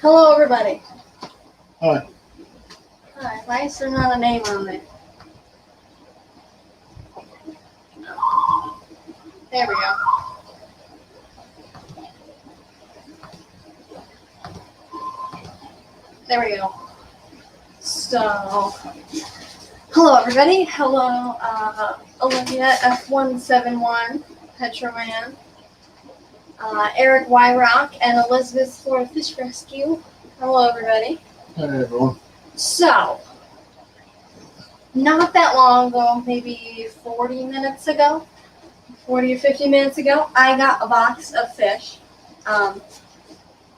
Hello, everybody. Hi. Hi. Why is there not a name on there? There we go. There we go. So, hello, everybody. Hello, Olivia F171, Petroman, Eric Wyrock, and Elizabeth Florida Fish Rescue. Hello, everybody. Hi, everyone. So, not that long ago, maybe 40 minutes ago, 40 or 50 minutes ago, I got a box of fish,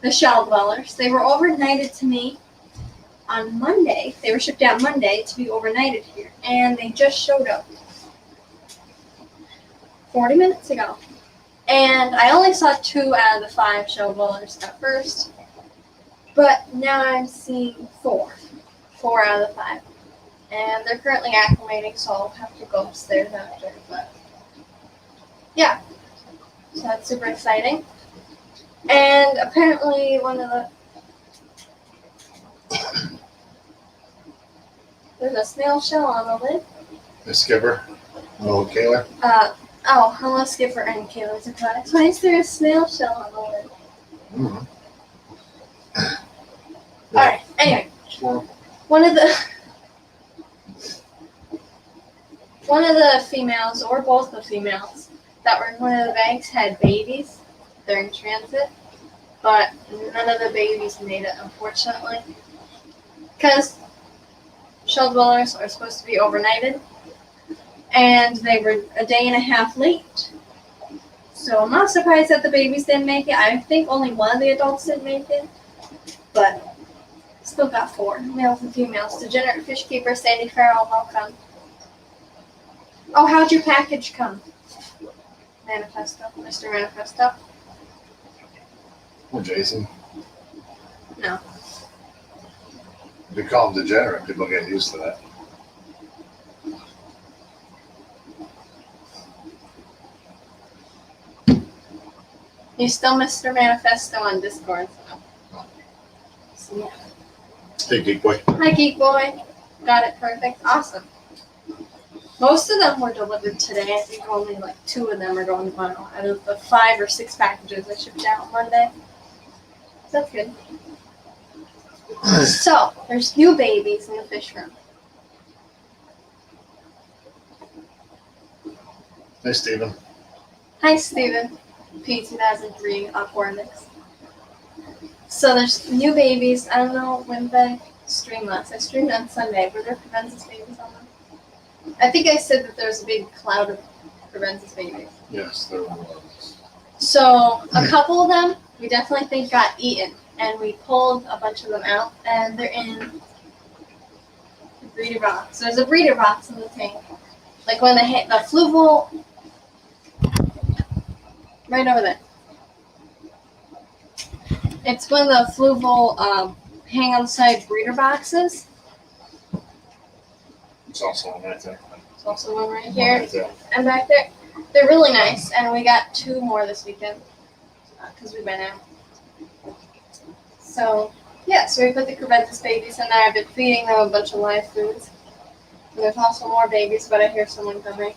the shell dwellers. They were overnighted to me on Monday. They were shipped out Monday to be overnighted here, and they just showed up 40 minutes ago. And I only saw 2 out of the 5 shell dwellers at first, but now I'm seeing 4 out of the 5. And they're currently acclimating, so I'll have to go upstairs after. But yeah, so that's super exciting. And apparently there's a snail shell on the lid. The skipper. Hello, Kayla. Hello, Skipper and Kayla Aquatics. Why is there a snail shell on the lid? Mm-hmm. Alright, anyway. Squirrel. One of the females, or both the females, that were in one of the bags had babies during transit, but none of the babies made it, unfortunately. Because shell dwellers are supposed to be overnighted, and they were a day and a half late. So I'm not surprised that the babies didn't make it. I think only one of the adults didn't make it, but still got 4, males and females. Degenerate Fish Keeper, Sandy Farrell, welcome. Oh, how'd your package come? Manifesto, Mr. Manifesto? Or Jason. No. We call them degenerate. People get used to that. You still Mr. Manifesto on Discord. So yeah. Hey, Geek Boy. Hi, Geek Boy. Got it perfect. Awesome. Most of them were delivered today. I think only like 2 of them are going tomorrow out of the 5 or 6 packages I shipped out Monday. So that's good. So, there's new babies in the fish room. Hey, Steven. Hi, Steven. P2003 Aquarics. So there's new babies. I don't know when I streamed last. I streamed on Sunday. Were there Provensis babies on them? I think I said that there's a big cloud of Provensis babies. Yes, there was. So a couple of them we definitely think got eaten, and we pulled a bunch of them out, and they're in the breeder box. There's a breeder box in the tank. Like when the fluval, right over there. It's when the fluval hang on the side breeder boxes. It's also one right there. There's also one right here. Right there. And back there. They're really nice, and we got 2 more this weekend because we've been out. So, yeah, so we put the Creventus babies in there. I've been feeding them a bunch of live foods. And there's also more babies, but I hear someone coming.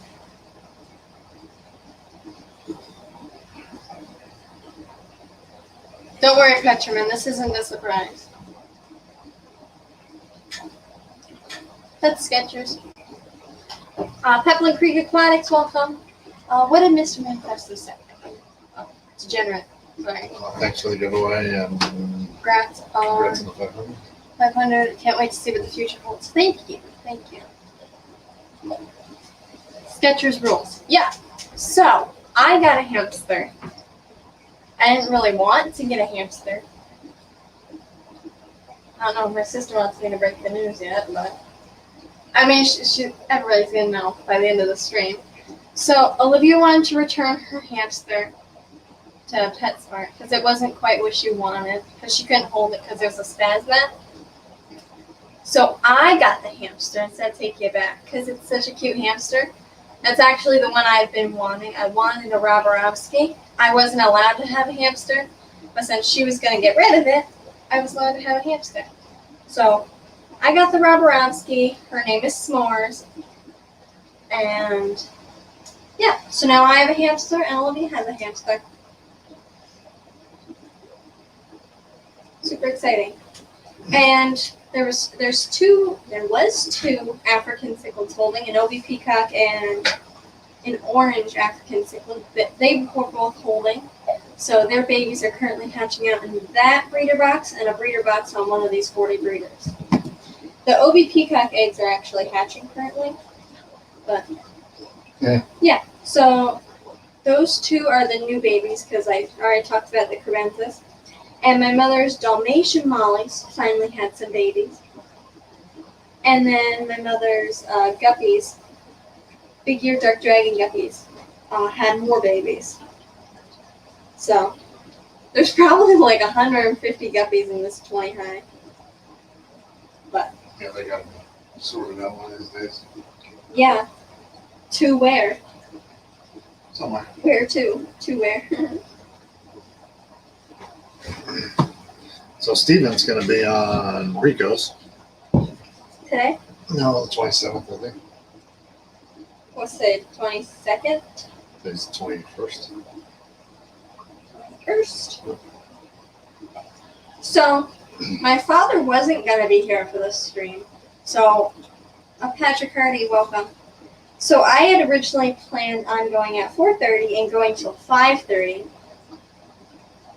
Don't worry, Petroman, this isn't a surprise. That's Skechers. Peplin Creek Aquatics, welcome. What did Mr. Manifesto say? Oh, degenerate. Sorry. Thanks for the giveaway and Congrats on the 500. 500. Can't wait to see what the future holds. Thank you. Thank you. Skechers rules. Yeah. So, I got a hamster. I didn't really want to get a hamster. I don't know if my sister wants me to break the news yet, but I mean, everybody's gonna know by the end of the stream. So Olivia wanted to return her hamster to PetSmart because it wasn't quite what she wanted because she couldn't hold it because there's a spasmat. So I got the hamster and said take it back because it's such a cute hamster. That's actually the one I've been wanting. I wanted a Roborowski. I wasn't allowed to have a hamster But since she was going to get rid of it, I was allowed to have a hamster. So I got the Roborowski. Her name is S'mores. And yeah, so now I have a hamster and Olivia has a hamster. Super exciting. And there was two African cichlids holding, an Obi peacock and an orange African cichlid that they were both holding. So their babies are currently hatching out in that breeder box and a breeder box on one of these 40 breeders. The Obi peacock eggs are actually hatching currently. But yeah, so those two are the new babies because I already talked about the Crebenthus. And my mother's Dalmatian Mollies finally had some babies. And then my mother's guppies, big ear dark dragon guppies, had more babies. So there's probably like 150 guppies in this 20 high. But Yeah, they got sorted out one of these days. yeah, two where? Somewhere. Where two? Two where? So Steven's going to be on Rico's. Today? No, the 27th, I think. What's the 22nd? It's the 21st. First. So, my father wasn't going to be here for this stream. So, Patrick Hardy, welcome. So, I had originally planned on going at 4:30 and going till 5:30.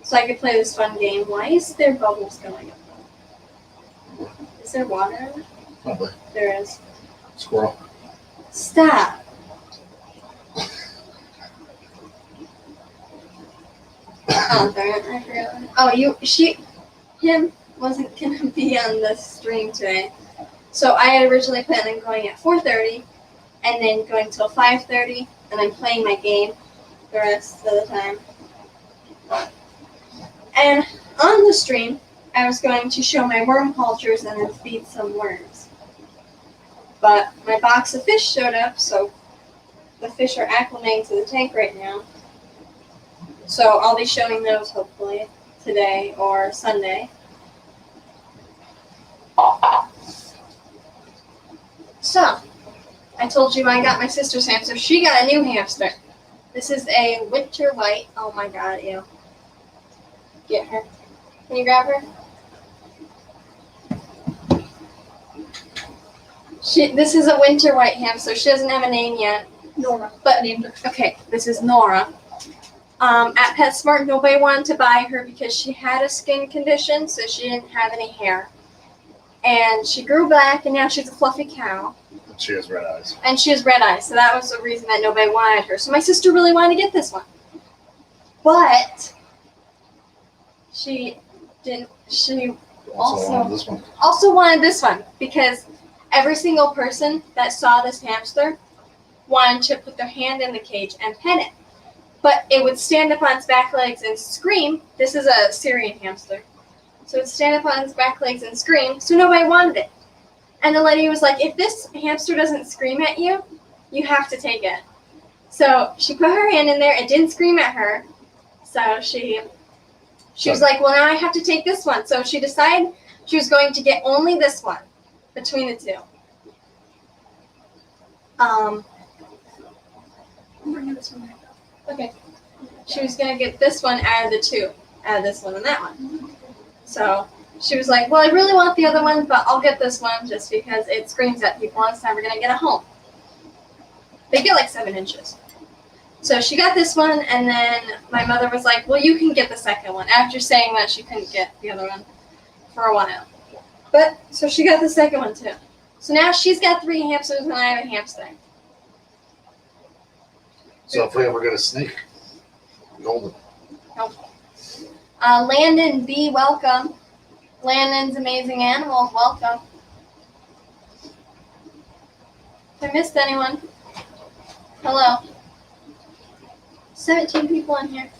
So I could play this fun game. Why is there bubbles going up? Is there water in it? Probably. There is. Squirrel. Stop. Oh, darn it. I forgot. Oh, him wasn't going to be on the stream today. So I had originally planned on going at 4:30 and then going till 5:30 and then playing my game the rest of the time. And on the stream, I was going to show my worm cultures and then feed some worms. But my box of fish showed up, so the fish are acclimating to the tank right now. So I'll be showing those hopefully today or Sunday. So, I told you I got my sister's hamster. She got a new hamster. This is a winter white. Oh my god, ew. Get her. Can you grab her? This is a winter white hamster. She doesn't have a name yet. Nora. But named her. Okay, this is Nora. At PetSmart, nobody wanted to buy her because she had a skin condition, so she didn't have any hair. And she grew back, and now she's a fluffy cow. And she has red eyes. And she has red eyes, so that was the reason that nobody wanted her. So my sister really wanted to get this one. But she didn't. She Wanted this one. also wanted this one because every single person that saw this hamster wanted to put their hand in the cage and pet it. But it would stand up on its back legs and scream. This is a Syrian hamster. So it would stand up on its back legs and scream, so nobody wanted it. And the lady was like, if this hamster doesn't scream at you, you have to take it. So she put her hand in there. It didn't scream at her. So she was like, well, now I have to take this one. So she decided she was going to get only this one between the two. Bring this one back up. Okay. She was going to get this one out of the two, out of this one and that one. So she was like, well, I really want the other one, but I'll get this one just because it screams at people and it's never going to get a home. They get like 7 inches. So she got this one, and then my mother was like, well, you can get the second one, after saying that she couldn't get the other one for a while. But, so she got the second one too. So now she's got 3 hamsters and I have a hamster. So if we ever get a snake, golden. Landon B, welcome. Landon's Amazing Animals, welcome. If I missed anyone, hello. 17 people in here.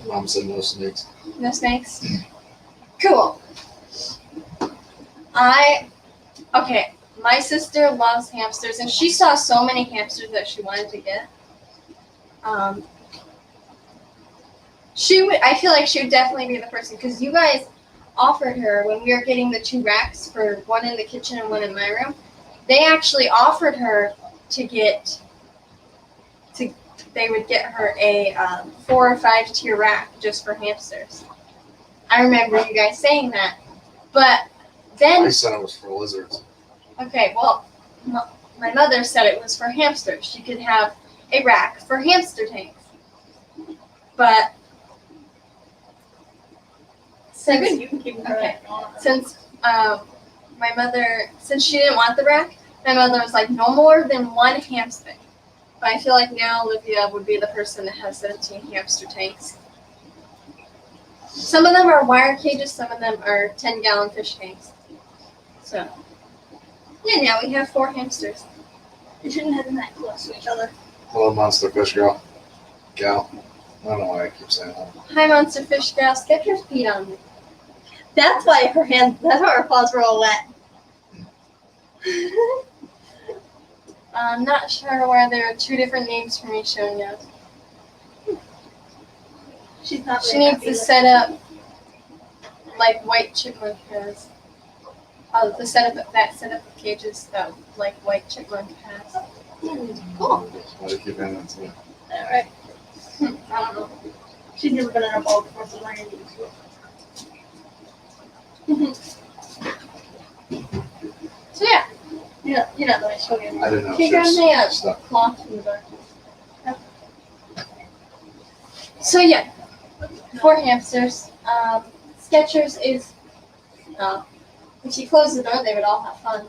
Mom said no snakes. No snakes? Cool. Okay, my sister loves hamsters, and she saw so many hamsters that she wanted to get. I feel like she would definitely be the person because you guys offered her when we were getting the 2 racks for one in the kitchen and one in my room. They actually offered her they would get her a 4 or 5 tier rack just for hamsters. I remember you guys saying that, but then I said it was for lizards. okay, well, my mother said it was for hamsters. She could have a rack for hamster tanks, but since You can keep them okay, since my mother, since she didn't want the rack, my mother was like, no more than 1 hamster. But I feel like now Olivia would be the person that has 17 hamster tanks. Some of them are wire cages, some of them are 10-gallon fish tanks. So, yeah, now we have 4 hamsters. You shouldn't have them that close to each other. Hello, monster fish girl. Gal. I don't know why I keep saying that. Hi, Monster Fish Gal. Skechers peed on me. That's why that's why her paws were all wet. I'm not sure why there are 2 different names for me showing up. She's not She very needs happy to with set up like White Chipmunk has. The setup of cages that like White Chipmunk has. Cool. Why do you keep saying that to me? Alright. I don't know. She's never been in a ball before, so learning to do So yeah, You're not the way she'll get. I didn't know she she got was me a stuck. cloth in the back. So yeah, 4 hamsters. Skechers is. If you close the door, they would all have fun.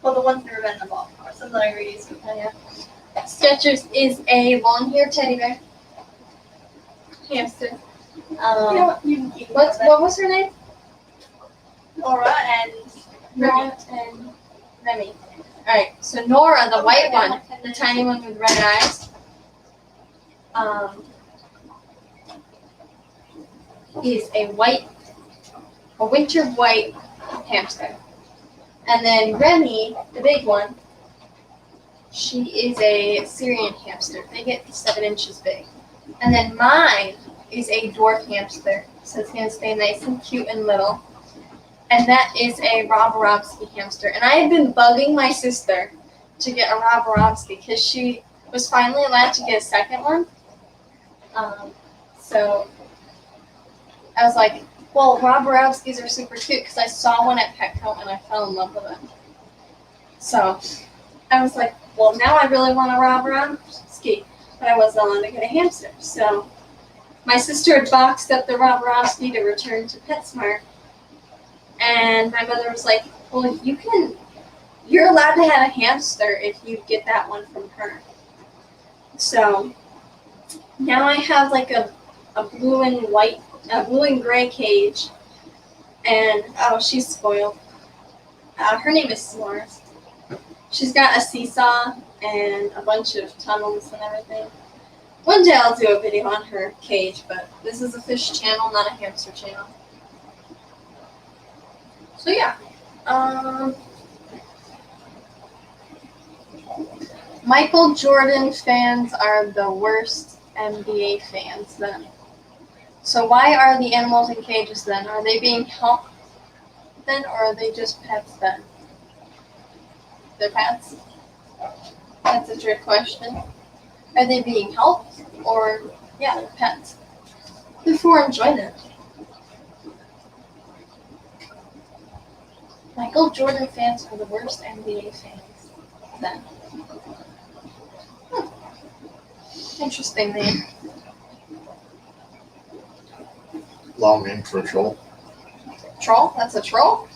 Well, the one's never been in a ball before, so I'm not used to it. Oh, yeah. Skechers is a long-haired teddy bear. Hamster. You know what? You can keep What was her name? Nora and Nora and Remy. Alright, so Nora, the white one, the tiny one with red eyes, is a winter white hamster. And then Remy, the big one, she is a Syrian hamster. They get 7 inches big. And then mine is a dwarf hamster, so it's going to stay nice and cute and little. And that is a Roborovsky hamster. And I have been bugging my sister to get a Roborovsky because she was finally allowed to get a second one. So I was like, well, Roborovskys are super cute because I saw one at Petco and I fell in love with it. So I was like, well, now I really want a Roborovsky, but I wasn't allowed to get a hamster. So my sister had boxed up the Roborovsky to return to PetSmart. And my mother was like, well, you're allowed to have a hamster if you get that one from her. So now I have like a blue and gray cage. And, oh, she's spoiled. Her name is S'mores. She's got a seesaw and a bunch of tunnels and everything. One day I'll do a video on her cage, but this is a fish channel, not a hamster channel. So yeah, Michael Jordan fans are the worst NBA fans then. So why are the animals in cages then? Are they being helped then, or are they just pets then? They're pets? That's a trick question. Are they being helped, or, yeah, they're pets? Before enjoyment. Michael Jordan fans are the worst NBA fans then. Interesting name. Long name for a troll. Troll? That's a troll?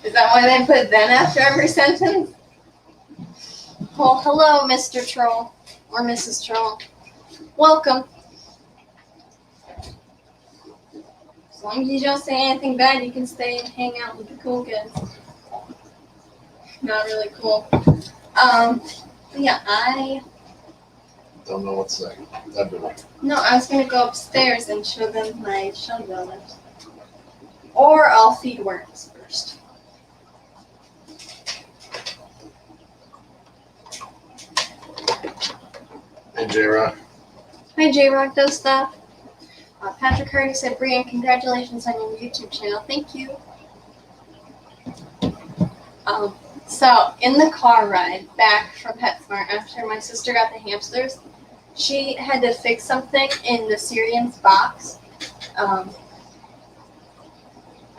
Is that why they put then after every sentence? Well, hello, Mr. Troll. Or Mrs. Troll. Welcome. As long as you don't say anything bad, you can stay and hang out with the cool kids. Not really cool. Yeah, I Don't know what to say. That'd be like, I was gonna go upstairs and show them my shell builders. Or I'll feed worms first. J-Rock. Hi, J-Rock does stuff. Patrick Hardy said, Brian, congratulations on your YouTube channel. Thank you. So, in the car ride back from PetSmart after my sister got the hamsters, she had to fix something in the Syrian's box.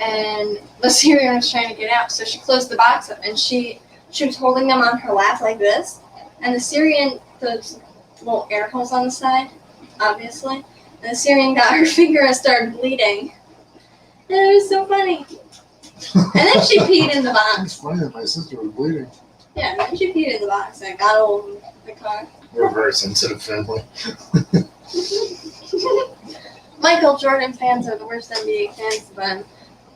And the Syrian was trying to get out, so she closed the box up, and she was holding them on her lap like this. And the Syrian, those little air holes on the side, obviously. And the Syrian got her finger and started bleeding. And it was so funny. And then she peed in the It's box. funny that my sister was bleeding. Yeah, and then she peed in the box and got over the car. We're a very sensitive family. Michael Jordan fans are the worst NBA fans then.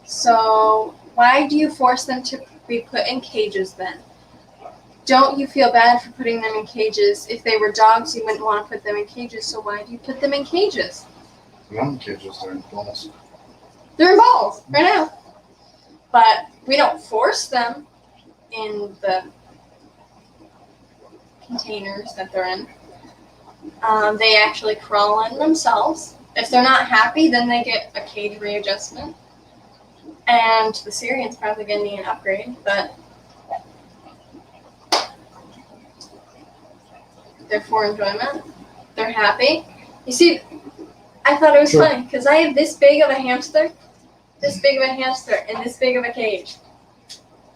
So why do you force them to be put in cages then? Don't you feel bad for putting them in cages? If they were dogs, you wouldn't want to put them in cages, so why do you put them in cages? None kids just are in balls. They're in balls right now. But we don't force them in the containers that they're in. They actually crawl in themselves. If they're not happy, then they get a cage readjustment. And the Syrian's probably going to need an upgrade, but they're for enjoyment. They're happy. You see, I thought it was Sure. funny because I have this big of a hamster, this big of a hamster, and this big of a cage.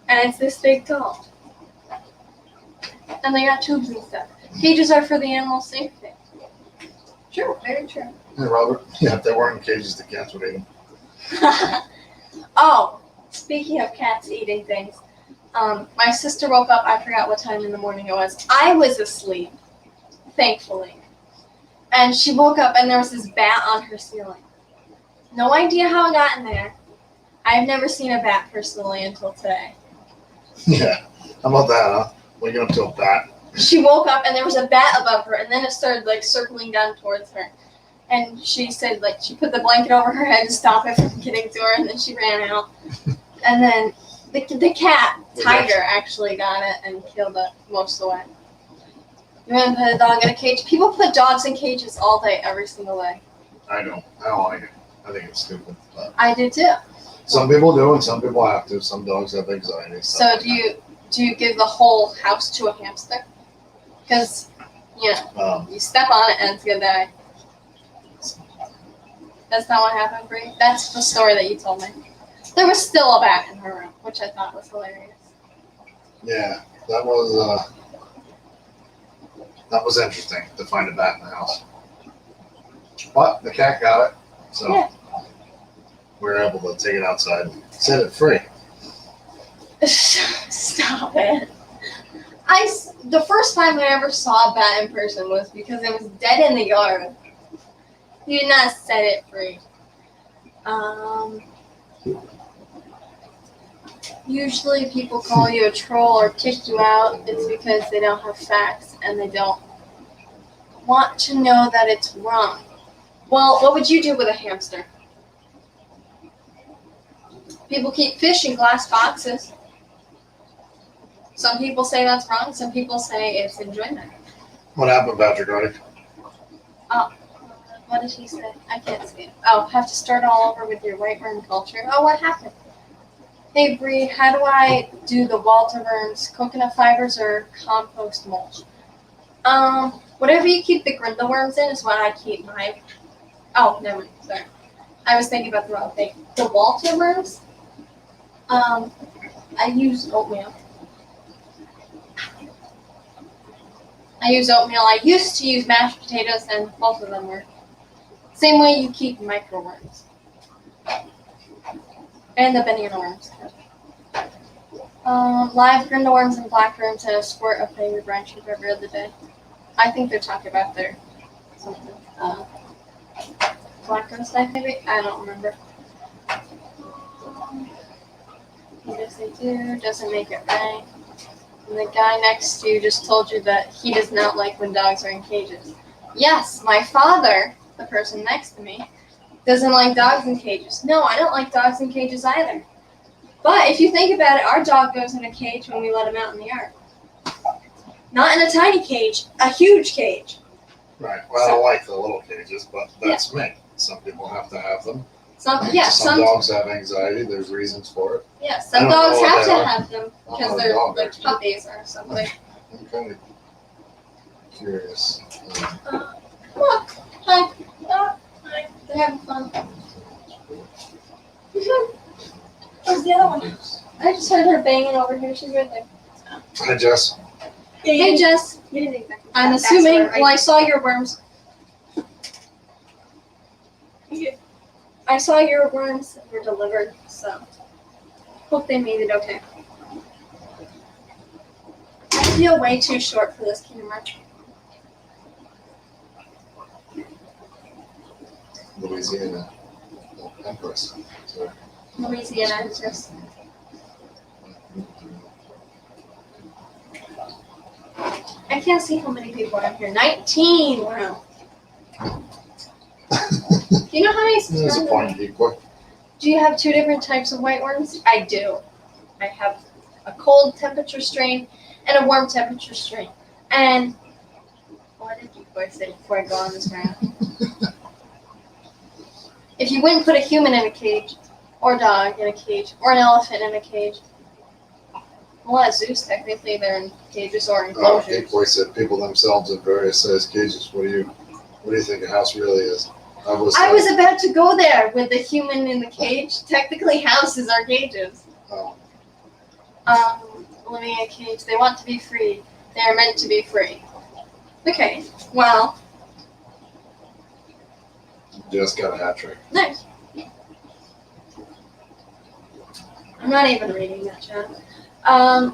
And it's this big tall. And they got tubes and stuff. Cages are for the animal's safety. True, very true. Hey, Robert. Yeah, if they weren't in cages, the cats would eat them. Oh, speaking of cats eating things, my sister woke up, I forgot what time in the morning it was. I was asleep, thankfully. And she woke up and there was this bat on her ceiling. No idea how it got in there. I've never seen a bat personally until today. Yeah. How about that, huh? Waking up to a bat. She woke up and there was a bat above her and then it started like circling down towards her. And she said like she put the blanket over her head to stop it from getting to her and then she ran out. And then the cat, Tiger, actually got it and killed it most of the way. You want to put a dog in a cage? People put dogs in cages all day, every single day. I don't like it. I think it's stupid. But I do too. some people do and some people have to. Some dogs have anxiety. So do you give the whole house to a hamster? Because, you know, you step on it and it's gonna die. That's not what happened, Bree. That's the story that you told me. There was still a bat in her room, which I thought was hilarious. Yeah, that was interesting to find a bat in the house. But the cat got it, so Yeah. we were able to take it outside and set it free. Stop it. The first time I ever saw a bat in person was because it was dead in the yard. You did not set it free. Usually people call you a troll or kick you out. It's because they don't have facts and they don't want to know that it's wrong. Well, what would you do with a hamster? People keep fish in glass boxes. Some people say that's wrong. Some people say it's enjoyment. What happened, Patrick Hardy? What did he say? I can't see it. Oh, have to start all over with your white worm culture. Oh, what happened? Hey, Bree, how do I do the Walter Burns coconut fibers or compost mulch? Whatever you keep the grindleworms in is what I keep my. Oh, never mind. Sorry. I was thinking about the wrong thing. The Walter Burns, I use oatmeal. I used to use mashed potatoes, and both of them work. Same way you keep microworms. And the banana worms. Live grindleworms and black worms and a squirt of flavored brown sugar every other day. I think they're talking about their something. Black roast knife, maybe? I don't remember. Yes, they do. Doesn't make it right. And the guy next to you just told you that he does not like when dogs are in cages. Yes, my father, the person next to me, doesn't like dogs in cages. No, I don't like dogs in cages either. But if you think about it, our dog goes in a cage when we let him out in the yard. Not in a tiny cage, a huge cage. Right. Well, I don't like the little cages, but that's me. Some people have to have them. Some Some dogs have anxiety. There's reasons for it. some I don't dogs know what have they to are. have them I'm because not a they're dog like expert. puppies or something. I'm kind of curious. Look, hi. Hi. They're having fun. Where's the other one? I just heard her banging over here. She's right there. Hi, Jess. Hey, Jess. You didn't exactly. I'm that's assuming. where, right? Well, I saw your worms. I saw your worms were delivered, so hope they made it okay. I feel way too short for this camera. Louisiana. Empress. So, Louisiana is just. I can't see how many people are in here. 19! Wow. Do you know how many There's a subscribers? point equal. Do you have two different types of white worms? I do. I have a cold temperature strain and a warm temperature strain. And what did you boys say before I go on this rant? If you wouldn't put a human in a cage, or a dog in a cage, or an elephant in a cage, well, at zoos technically they're in cages or enclosures. Equal said people themselves in various size cages. What do you think a house really is? I was about to go there with the human in the cage. Technically, houses are cages. Living in a cage, they want to be free. They are meant to be free. Okay, well, Just got a hat trick. nice. I'm not even reading that chat.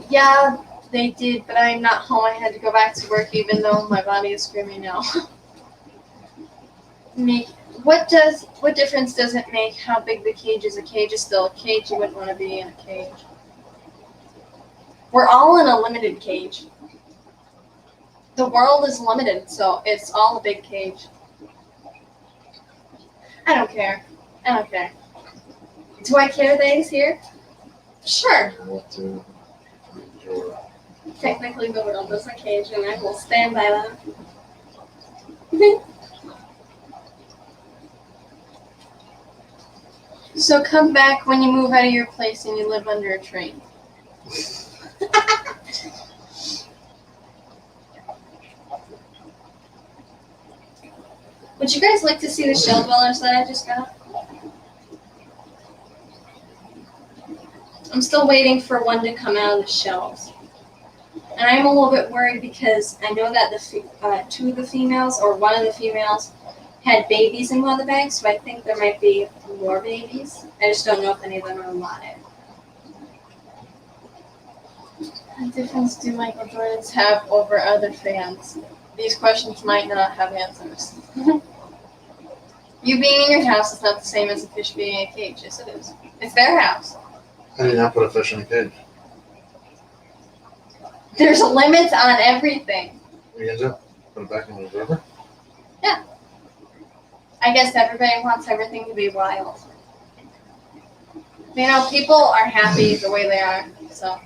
Yeah, they did, but I'm not home. I had to go back to work even though my body is screaming now. What difference does it make how big the cage is? A cage is still a cage. You wouldn't want to be in a cage. We're all in a limited cage. The world is limited, so it's all a big cage. I don't care. Do I care that he's here? Sure. What to your Technically, the world is a cage, and I will stand by that. So come back when you move out of your place and you live under a tree. Would you guys like to see the shell dwellers that I just got? I'm still waiting for one to come out of the shells. And I'm a little bit worried because I know that two of the females, or one of the females, had babies in one of the bags, so I think there might be more babies. I just don't know if any of them are alive. What difference do Michael Jordans have over other fans? These questions might not have answers. You being in your house is not the same as a fish being in a cage. Yes, it is. It's their house. How do you not put a fish in a cage? There's limits on everything. What are you gonna do? Put it back in the river? I guess everybody wants everything to be wild. You know, people are happy the way they are, so.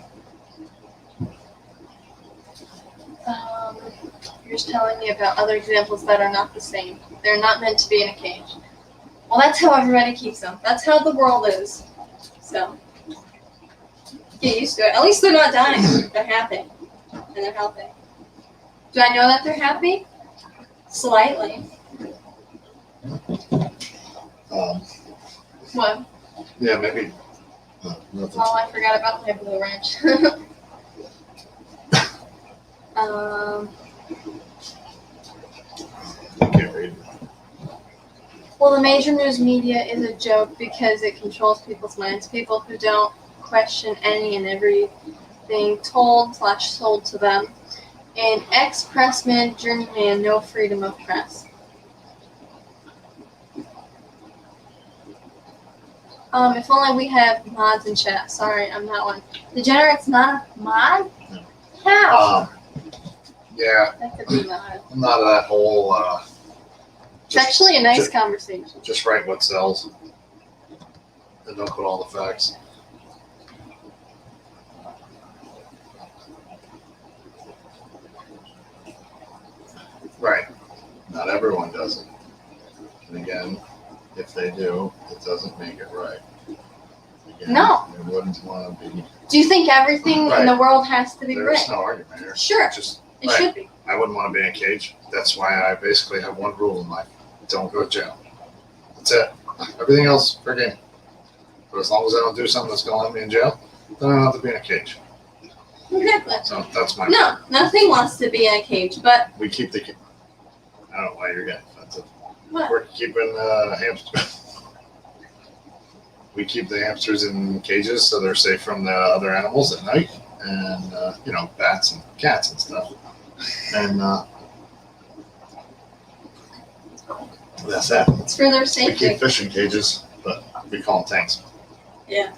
You're just telling me about other examples that are not the same. They're not meant to be in a cage. Well, that's how everybody keeps them. That's how the world is. So, get used to it. At least they're not dying. They're happy. And they're healthy. Do I know that they're happy? Slightly. What? Yeah, maybe. Nothing. Oh, I forgot about my blue wrench. I can't read. Well, the major news media is a joke because it controls people's minds. People who don't question any and everything told/sold to them. An ex-pressman, journeyman, no freedom of press. If only we have mods in chat. Sorry, I'm not one. Degenerate's not a mod? How? Yeah, That could be mod. I'm not that whole, It's actually a nice just- conversation. just write what sells. And don't put all the facts. Right. No, Not everyone does it. And again, if they do, it doesn't make it right. Again, No. You wouldn't want to be. Do you think everything in the world has to be There's right? no argument here. Sure. Just It right. should be. I wouldn't want to be in a cage. That's why I basically have one rule in life: don't go to jail. That's it. Everything else, fair game. But as long as I don't do something that's going to let me in jail, then I don't have to be in a cage. Exactly. So that's my. No, nothing wants to be in a cage, but We keep the. I don't know why you're getting offensive. what? We're keeping hamsters. We keep the hamsters in cages so they're safe from the other animals at night, and bats and cats and stuff. And that's that. It's for their We safety. keep fish in cages, but we call them tanks. Yeah.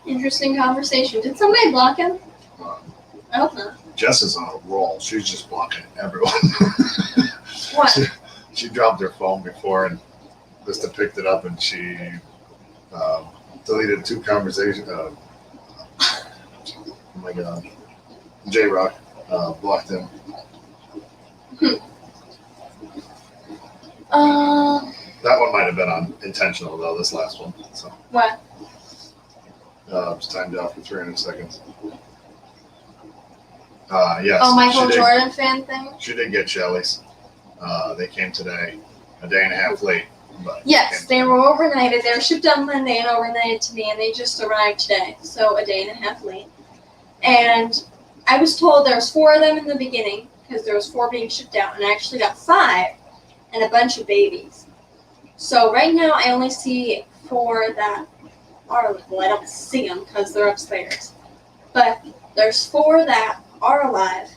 Interesting conversation. Did somebody block him? Um, I hope not. Jess is on a roll. She's just blocking everyone. What? She dropped her phone before, and Krista picked it up, and she deleted 2 conversations. Oh my God. J-Rock blocked him. That one might have been intentional, though, this last one. So What? it's timed out for 300 seconds. Yes. Oh, Michael she did- Jordan fan thing? She did get Shelley's. They came today, a day and a half late. But Yes, they were overnighted. They were shipped on Monday and overnighted to me, and they just arrived today, so a day and a half late. And I was told there was 4 of them in the beginning, because there was 4 being shipped out, and I actually got 5 and a bunch of babies. So right now I only see 4 that are, well, I don't see them because they're upstairs. But there's 4 that are alive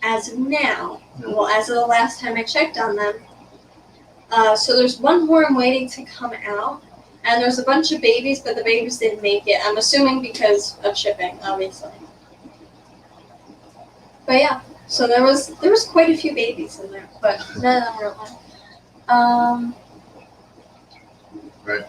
as of now. Well, as of the last time I checked on them. So there's 1 more I'm waiting to come out. And there's a bunch of babies, but the babies didn't make it. I'm assuming because of shipping, obviously. But yeah, so there was quite a few babies in there, but none of them were alive. Right.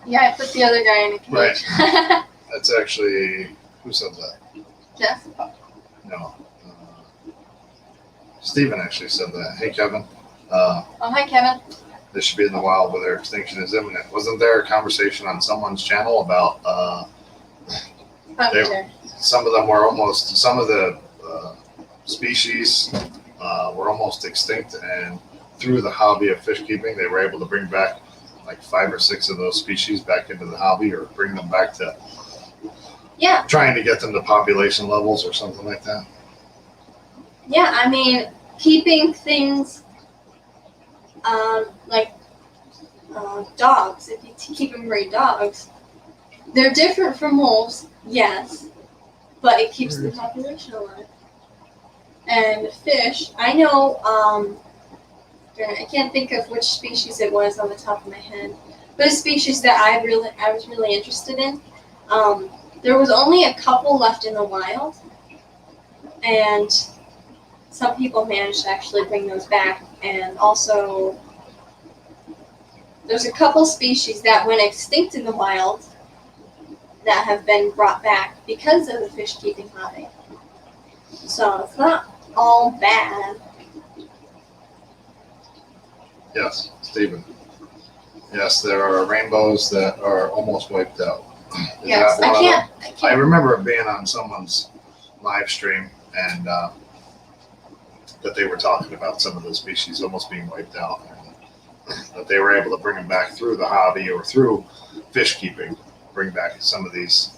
Yeah, I put the other guy in a cage. That's actually, who said that? Jeff. No. Steven actually said that. Hey, Kevin. Oh, hi, Kevin. They should be in the wild where their extinction is imminent. Wasn't there a conversation on someone's channel about Pumpkin. some of them were almost, some of the species were almost extinct, and through the hobby of fish keeping, they were able to bring back like 5 or 6 of those species back into the hobby, or bring them back to Yeah, trying to get them to population levels or something like that. yeah. I mean, keeping things like dogs. If you keep and breed dogs, they're different from wolves, yes, but it keeps the population alive. And fish, I know. I can't think of which species it was on the top of my head, but a species that I was really interested in. There was only a couple left in the wild, and some people managed to actually bring those back. And also, there's a couple species that went extinct in the wild that have been brought back because of the fish keeping hobby. So it's not all bad. Yes, Stephen. Yes, there are rainbows that are almost wiped out. Is Yes, that one I of them? can't. I remember it being on someone's live stream, and that they were talking about some of those species almost being wiped out, and that they were able to bring them back through the hobby or through fish keeping, bring back some of these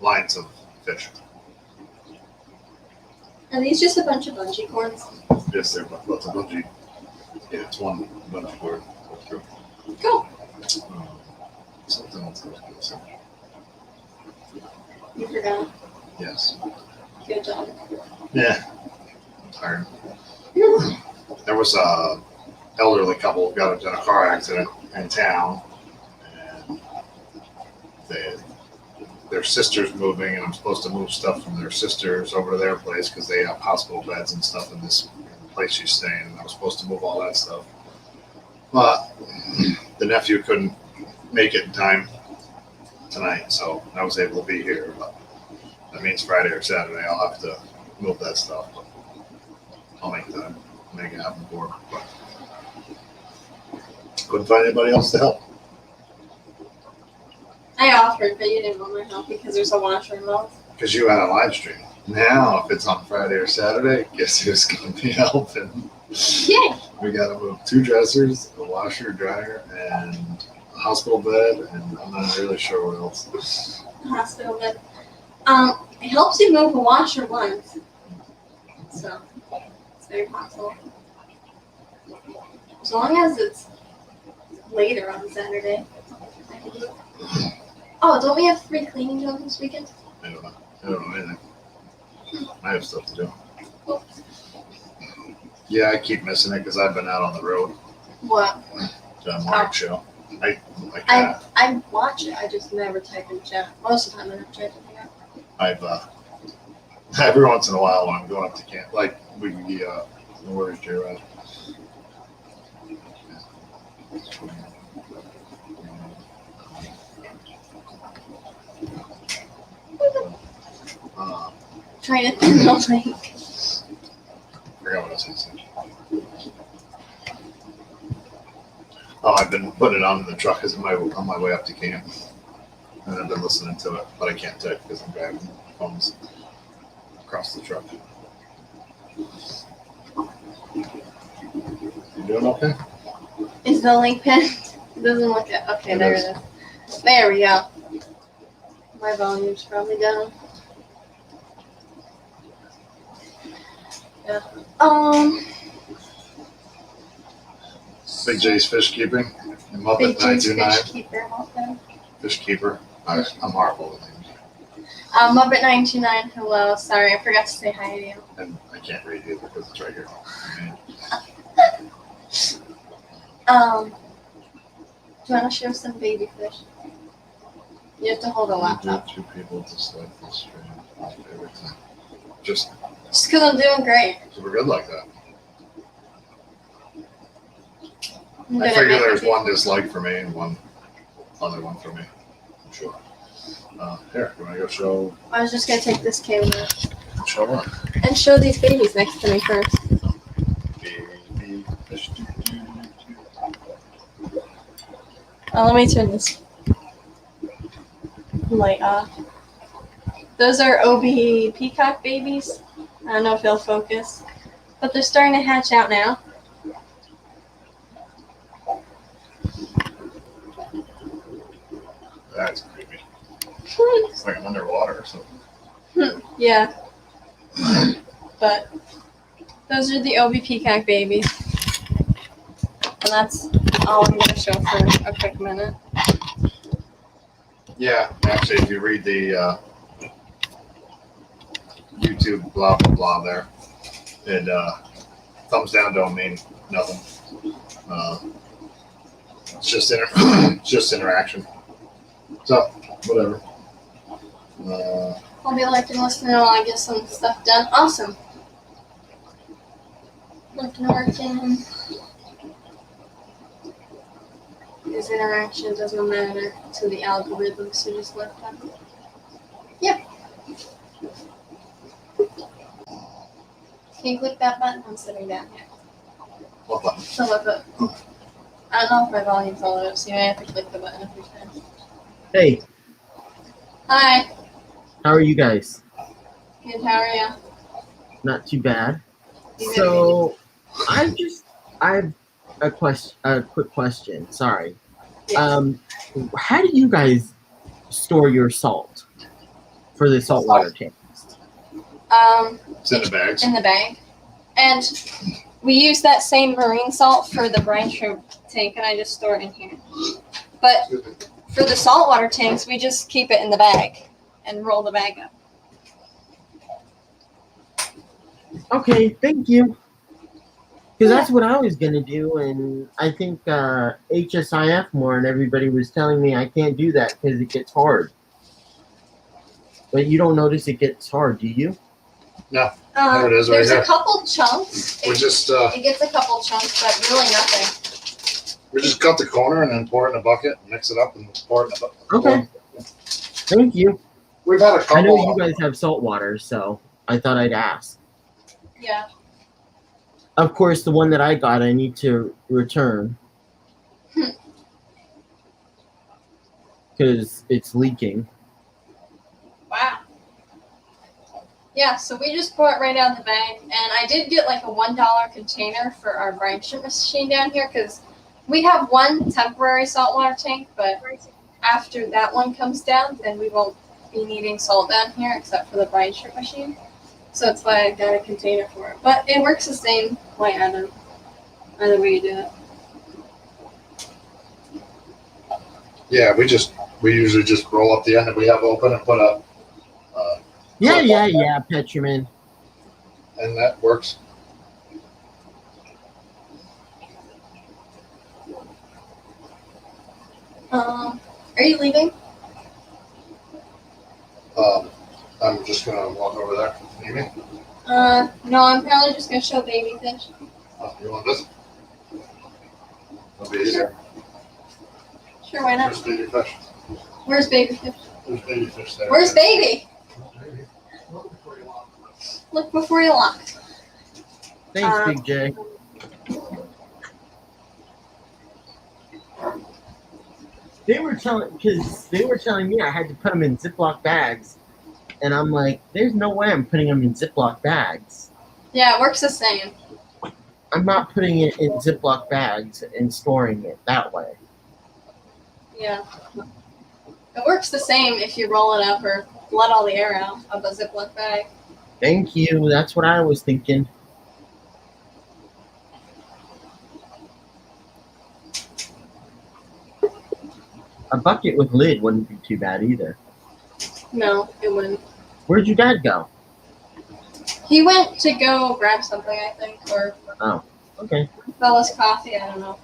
lines of fish. Are these just a bunch of bungee cords? Yes, they're lots of bungee. Yeah, it's one bungee cord. Cool. Something else I was going to say. You forgot. Yes. Good job. Yeah. I'm tired. There was elderly couple got into a car accident in town, and their sister's moving, and I'm supposed to move stuff from their sisters over to their place because they have hospital beds and stuff in this place she's staying. And I was supposed to move all that stuff, but the nephew couldn't make it in time tonight, so I was able to be here. But that means Friday or Saturday I'll have to move that stuff. But I'll make time, make it happen for her. But couldn't find anybody else to help. I offered, but you didn't want my help because there's a washer involved. Because you had a live stream. Now, if it's on Friday or Saturday, guess who's going to be helping? Yay! We got to move 2 dressers, a washer, dryer, and a hospital bed, and I'm not really sure what else. Hospital bed. It helps you move a washer once. So, it's very possible. As long as it's later on Saturday. I can do it. Oh, don't we have 3 cleaning jobs this weekend? I don't know. I don't know anything. I have stuff to do. Cool. Yeah, I keep missing it because I've been out on the road. What? The morning show. I watch it. I just never type in chat. Most of the time I don't try to figure out. I've every once in a while when I'm going up to camp, like where's J-Rod? Trying to think of like. I forgot what I was going to say. Oh, I've been putting it on in the truck on my way up to camp. And I've been listening to it, but I can't type because I'm driving phones across the truck. You doing okay? Is the link pinned? It doesn't look at. Okay, there it is. There we go. My volume's probably down. Yeah. Big J's Fish Keeping. And Muppet Big J's 929. Fish Keeper. Muppet. Fish Keeper. I'm horrible with names. Muppet 929. Hello. Sorry, I forgot to say hi to you. And I can't read either because it's right here. Do you want to show some baby fish? You have to hold a laptop. 2 people to select this stream. Every time. Just Just because I'm doing great. super good like that. I'm I gonna figure make there's it- one dislike for me and one other one for me. I'm sure. Here, you want to go show I was just gonna take this camera what? and show these babies next to me first. Baby fish. Let me turn this light off. Those are OB peacock babies. I don't know if they'll focus, but they're starting to hatch out now. That's creepy. It's like I'm underwater or something. Yeah. But those are the OB peacock babies. And that's all I'm going to show for a quick minute. Yeah, actually, if you read the YouTube blah blah blah there, it thumbs down don't mean nothing. It's just it's just interaction. So whatever. I'll be liking listening while I get some stuff done. Awesome. Looking working. His interaction doesn't matter to the algorithm, so just let them. Yeah. Can you click that button? I'm sitting down here. What button? So look up. I don't know if my volume's all up, so you may have to click the button a few times. Hey, Hi. how are you guys? Good, how are you? Not too bad. You So, I have a quick question. Sorry. Yeah. How do you guys store your salt for the saltwater tanks? It's in the bags. In the bag. And we use that same marine salt for the brine shrimp tank, and I just store it in here. But for the saltwater tanks, we just keep it in the bag and roll the bag up. Okay, thank you. Because that's what I was gonna do, and I think HSIF more, and everybody was telling me I can't do that because it gets hard. But you don't notice it gets hard, do you? There it is right There's here. a couple chunks. We just It gets a couple chunks, but really nothing. we just cut the corner and then pour it in a bucket, mix it up, and pour it in a bucket. Okay. Thank you. We've had a couple. I know you guys have salt water, so I thought I'd ask. Yeah. Of course, the one that I got, I need to return because it's leaking. Wow. Yeah, so we just pour it right out the bank, and I did get like a $1 container for our brine shrimp machine down here because we have one temporary saltwater tank, but after that one comes down, then we won't be needing salt down here except for the brine shrimp machine. So that's why I got a container for it. But it works the same way, Adam. Either way you do it. Yeah, we usually just roll up the end that we have open and put a. Yeah, Petroman. And that works. Are you leaving? I'm just gonna walk over there. You mean? No, I'm probably just gonna show baby fish. Oh, you want this? That'll be easier. Sure, why not? There's baby fish. Where's baby fish? There's baby fish there. Where's baby? Look before you walk. Look before you lock. Thanks, Big J. They were telling me I had to put them in Ziploc bags, and I'm like, there's no way I'm putting them in Ziploc bags. Yeah, it works the same. I'm not putting it in Ziploc bags and storing it that way. Yeah. It works the same if you roll it up or let all the air out of a Ziploc bag. Thank you. That's what I was thinking. A bucket with lid wouldn't be too bad either. No, it wouldn't. Where'd your dad go? He went to go grab something, I think, or Okay. fill his coffee, I don't know.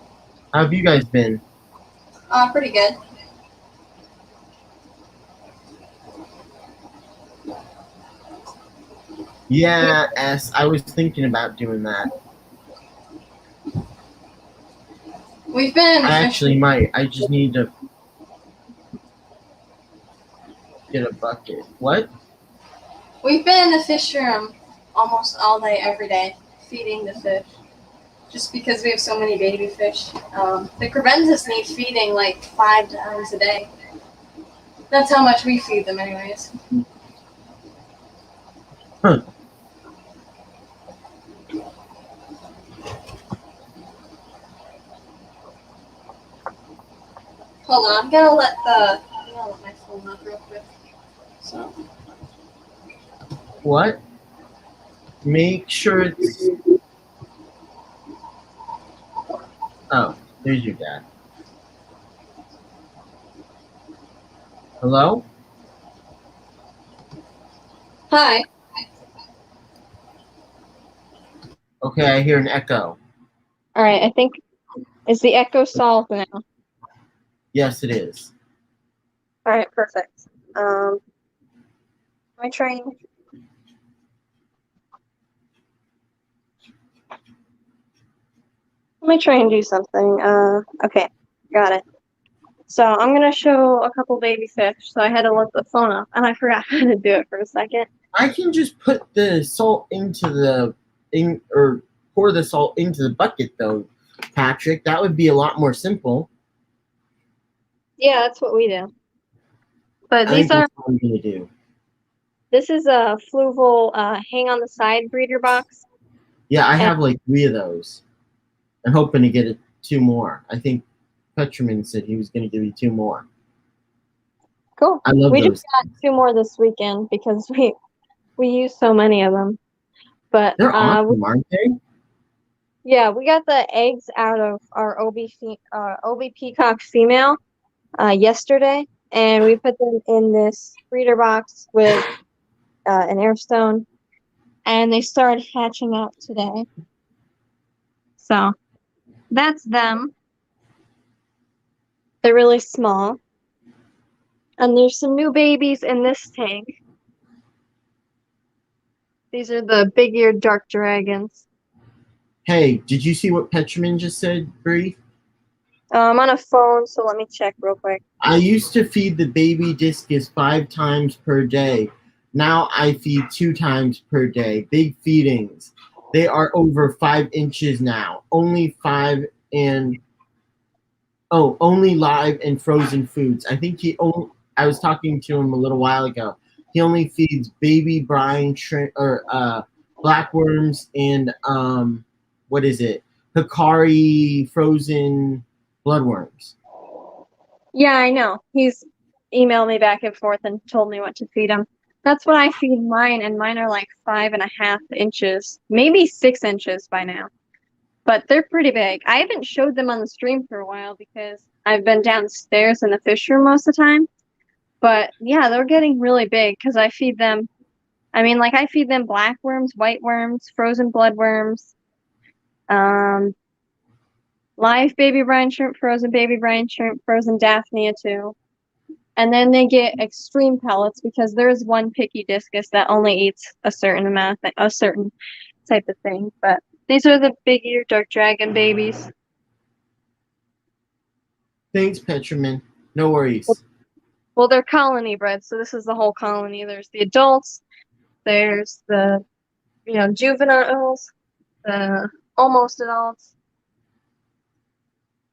How have you guys been? Pretty good. Yeah, I was thinking about doing that. We've been I actually might. I just need to get a bucket. What? We've been in the fish room almost all day, every day, feeding the fish. Just because we have so many baby fish. The Crevensis need feeding like 5 times a day. That's how much we feed them anyways. Huh. Hold on, I'm gonna let my phone up real quick. So What? Make sure it's... Oh, there's your dad. Hello? hi. Okay, I hear an echo. All right, I think is the echo solved now. Yes, it is. All right, perfect. Am I trying? Let me try and do something. Okay, got it. So I'm gonna show a couple baby fish. So I had to look the phone up, and I forgot how to do it for a second. I can just put the salt into or pour the salt into the bucket, though, Patrick. That would be a lot more simple. Yeah, that's what we do. But I these think are. that's what I'm gonna do. This is a Fluval hang on the side breeder box. Yeah, I have like 3 of those. I'm hoping to get 2 more. I think Petroman said he was going to give me 2 more. Cool. I love We those. just got 2 more this weekend because we use so many of them. But They're awesome, aren't they? yeah, we got the eggs out of our OB peacock female yesterday, and we put them in this breeder box with an air stone, and they started hatching out today. So that's them. They're really small. And there's some new babies in this tank. These are the big-eared dark dragons. Hey, did you see what Petroman just said, Bree? I'm on a phone, so let me check real quick. I used to feed the baby discus 5 times per day. Now I feed 2 times per day. Big feedings. They are over 5 inches now. Only live and frozen foods. I think I was talking to him a little while ago. He only feeds baby brine shrimp or blackworms and what is it? Hikari frozen bloodworms. Yeah, I know. He's emailed me back and forth and told me what to feed him. That's what I feed mine, and mine are like 5.5 inches, maybe 6 inches by now. But they're pretty big. I haven't showed them on the stream for a while because I've been downstairs in the fish room most of the time. But yeah, they're getting really big because I feed them. I mean, like I feed them black worms, white worms, frozen bloodworms, live baby brine shrimp, frozen Daphnia too. And then they get extreme pellets because there's one picky discus that only eats a certain amount, a certain type of thing. But these are the big-eared dark dragon babies. Thanks, Petroman. No worries. Well, they're colony bred, so this is the whole colony. There's the adults, there's the, juveniles, the almost adults.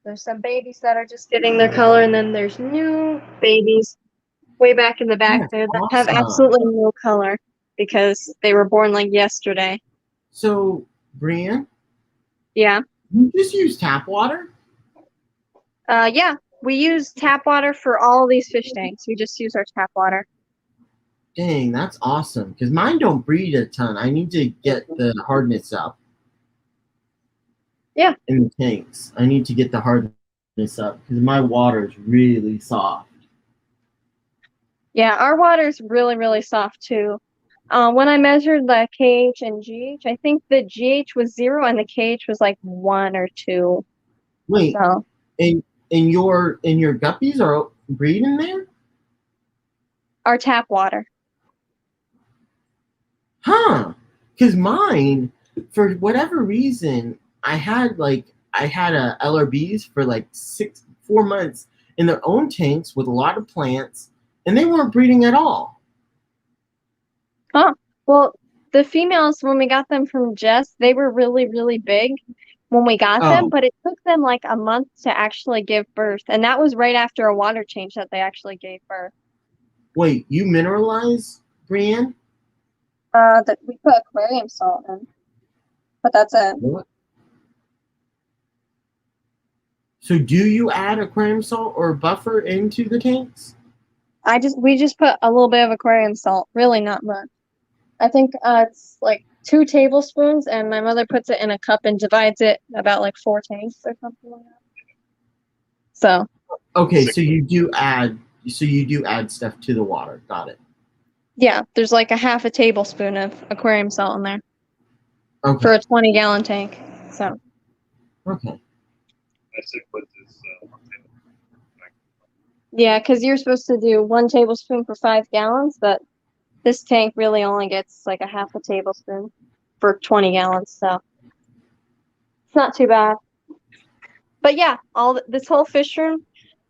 There's some babies that are just getting their color, and then there's new babies way back in the back That's there that have awesome. absolutely no color because they were born like yesterday. So, Brian, Yeah. you just use tap water? Yeah. We use tap water for all these fish tanks. We just use our tap water. Dang, that's awesome. Because mine don't breed a ton. I need to get the hardness up. Yeah. In the tanks. I need to get the hardness up because my water is really soft. Yeah, our water's really, really soft too. When I measured the KH and GH, I think the GH was 0 and the KH was like 1 or 2. Wait, So and your guppies are breeding there? our tap water. Huh? Because mine, for whatever reason, I had a LRBs for like 4 months in their own tanks with a lot of plants, and they weren't breeding at all. Oh, well, the females, when we got them from Jess, they were really, really big when we got them, but it took them like a month to actually give birth. And that was right after a water change that they actually gave birth. Wait, you mineralize, Brienne? That we put aquarium salt in, but that's it. What? So do you add aquarium salt or buffer into the tanks? We just put a little bit of aquarium salt, really not much. I think it's like 2 tablespoons, and my mother puts it in a cup and divides it about like 4 tanks or something like that. So. Okay, so you do add stuff to the water. Got it. Yeah, there's like a half a tablespoon of aquarium salt in there. Okay. For a 20-gallon tank. So. Okay. Yeah, because you're supposed to do 1 tablespoon for 5 gallons, but this tank really only gets like a half a tablespoon for 20 gallons, so it's not too bad. But yeah, this whole fish room,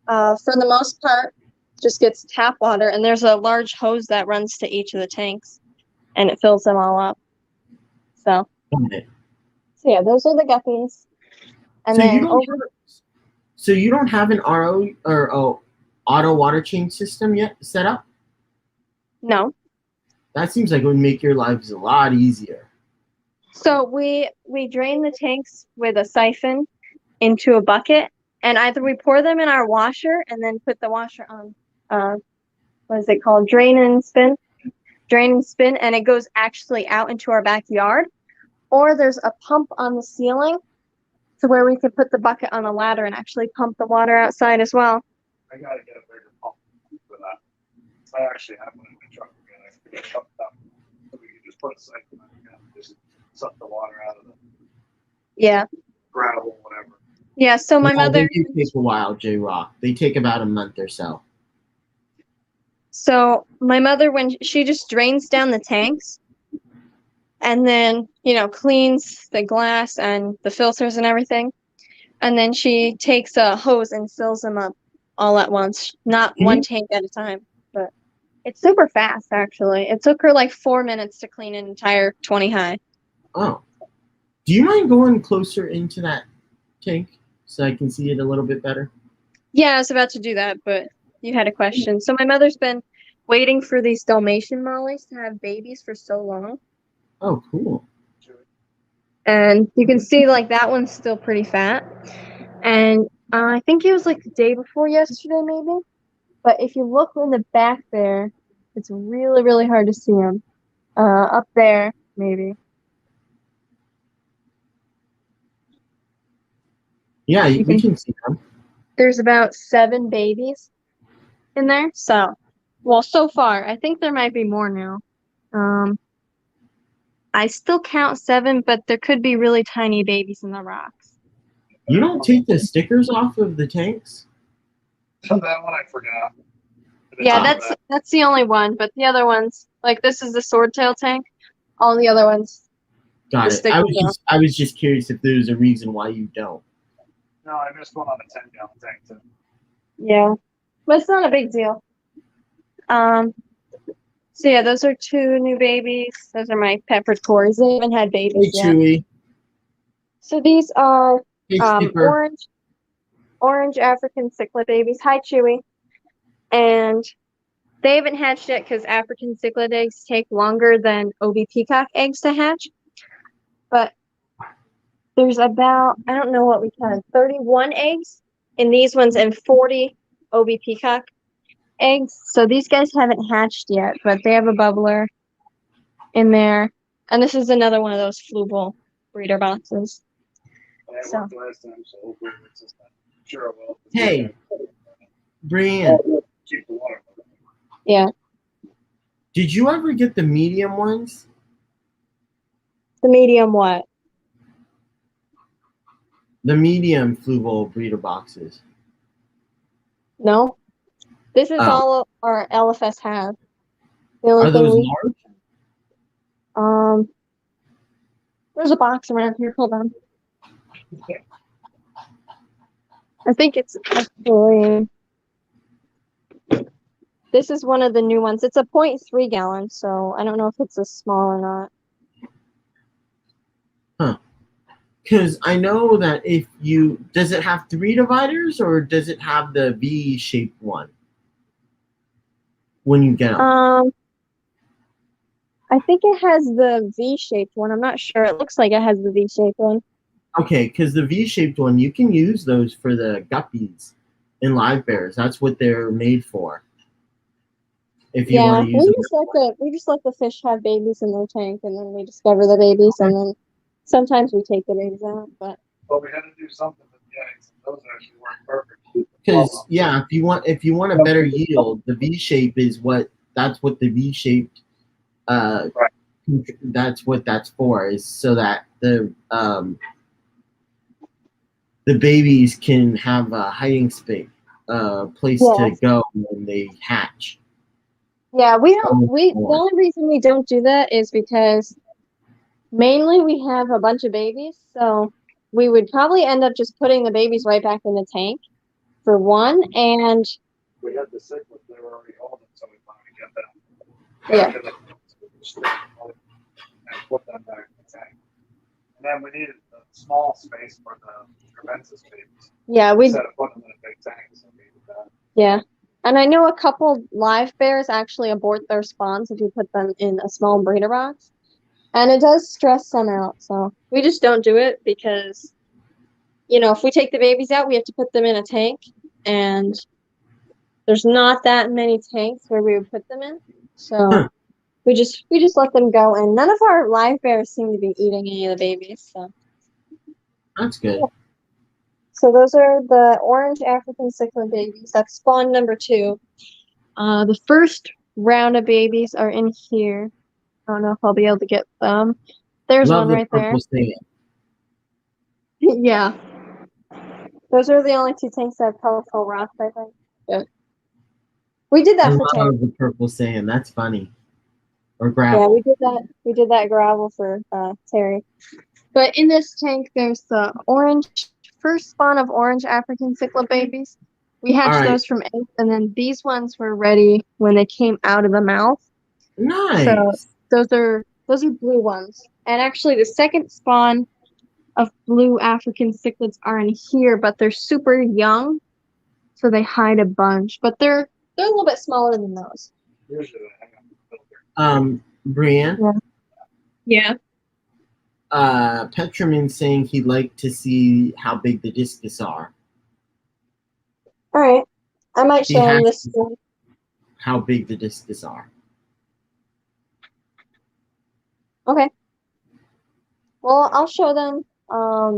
for the most part, just gets tap water, and there's a large hose that runs to each of the tanks, and it fills them all up. So yeah, those are the guppies. And so you don't have an RO or auto water change system yet set up? No. That seems like it would make your lives a lot easier. So we drain the tanks with a siphon into a bucket, and either we pour them in our washer and then put the washer on what is it called? Drain and spin, and it goes actually out into our backyard. Or there's a pump on the ceiling to where we could put the bucket on a ladder and actually pump the water outside as well. I gotta get a bigger pump for that. I actually have one in my truck. I can pump it up. So we can just put a siphon on it and just suck the water out of it. Yeah. gravel, whatever. Yeah, so my No, mother, they do take a while, J Rock. They take about a month or so. when she just drains down the tanks and then, cleans the glass and the filters and everything. And then she takes a hose and fills them up all at once, not Can one you- tank at a time. But it's super fast, actually. It took her like 4 minutes to clean an entire 20 high. Oh. Do you mind going closer into that tank so I can see it a little bit better? Yeah, I was about to do that, but you had a question. So my mother's been waiting for these Dalmatian mollies to have babies for so long. Oh, cool. And you can see like that one's still pretty fat. And I think it was like the day before yesterday, maybe. But if you look in the back there, it's really, really hard to see them. Up there, maybe. Yeah, You we can- can see them. There's about 7 babies in there. So far, I think there might be more now. I still count 7, but there could be really tiny babies in the rocks. You don't take the stickers off of the tanks? So that one I forgot. But it's Yeah, not that's the only one, but the other ones, like this is the swordtail tank. All the other ones, Got the it. stickers I was just curious if there was a reason why you don't. No, I missed one on the 10-gallon tank too. yeah, but it's not a big deal. So yeah, those are 2 new babies. Those are my peppered cores. They haven't had Hey, babies yet. Chewy. So these are Hey, Skipper. orange African cichlid babies. Hi, Chewy. And they haven't hatched yet because African cichlid eggs take longer than OB peacock eggs to hatch. But there's about, I don't know what we counted, 31 eggs in these ones and 40 OB peacock eggs. So these guys haven't hatched yet, but they have a bubbler in there. And this is another one of those flubal breeder boxes. I So- worked last time, so hopefully it's just not. Sure, it will. Hey. Brian, Keep the water. Yeah, did you ever get the medium ones? the medium what? The medium Fluval breeder boxes. No? This is Oh. all our LFS have. The Are only thing those we large? there's a box around here. Hold on. I think it's actually this is one of the new ones. It's a 0.3 gallon, so I don't know if it's a small or not. Because I know that if you does it have 3 dividers or does it have the V-shaped one when you get them? I think it has the V-shaped one. I'm not sure. It looks like it has the V-shaped one. Okay, because the V-shaped one you can use those for the guppies and live bears. That's what they're made for. If you Yeah, want to use them. we just let the fish have babies in their tank, and then we discover the babies, and then sometimes we take the babies out. But But we had to do something with the eggs. Those actually work perfect. Because yeah, if you want a better yield, the V shape is that's what the V shaped that's what that's for, is so that the babies can have a hiding space, place to Yes. go when they hatch. yeah, we don't. Oh, The boy. only reason we don't do that is because mainly we have a bunch of babies, so we would probably end up just putting the babies right back in the tank for one, and We had the cichlids, they were already holding, so we finally get them. Yeah. After and put them back in the tank. And then we needed a small space for the Crevensis babies. yeah, we Instead of putting them in a big tank, so we needed that. yeah. And I know a couple live bears actually abort their spawns if you put them in a small breeder box. And it does stress some out, so we just don't do it because, if we take the babies out, we have to put them in a tank, and there's not that many tanks where we would put them in. So Huh. we just let them go, and none of our live bears seem to be eating any of the babies. That's good. So those are the orange African cichlid babies. That's spawn number 2. The first round of babies are in here. I don't know if I'll be able to get them. There's Love one the right there. purple sand. Yeah. Those are the only two tanks that have colorful rocks, I think. Yeah. We did I that for Terry. love the purple sand. That's funny. Or Yeah, gravel. we did that. We did that gravel for Terry. But in this tank, there's the orange first spawn of orange African cichlid babies. We hatched Alright. those from eggs, and then these ones were ready when they came out of the mouth. So Nice. those are blue ones. And actually, the second spawn of blue African cichlids are in here, but they're super young, so they hide a bunch. But they're a little bit smaller than those. Usually they hang on the filter. Brienne, Yeah. Petramin's saying he'd like to see how big the discus are. All right. I might He show him has this. how big the discus are. Okay. Well, I'll show them.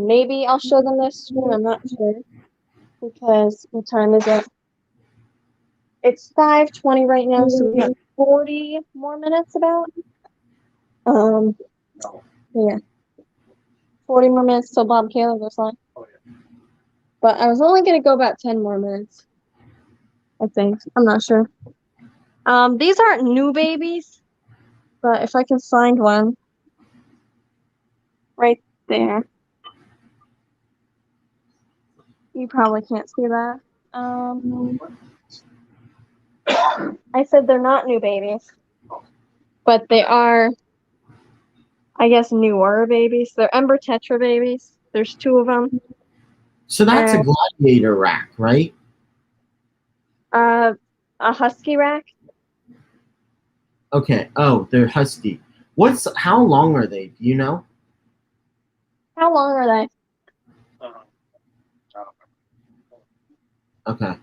Maybe I'll show them this stream. I'm not sure because what time is it? It's 5:20 right now, so we have 40 more minutes about. Yeah. 40 more minutes till Bob Caleb goes live. Oh, yeah. But I was only gonna go about 10 more minutes. I think. I'm not sure. These aren't new babies, but if I can find one right there. You probably can't see that. I said they're not new babies, but they are, I guess, newer babies. They're Ember Tetra babies. There's 2 of them. So that's a gladiator rack, right? A husky rack. Okay. Oh, they're husky. How long are they? Do you know? How long are they? I don't Okay.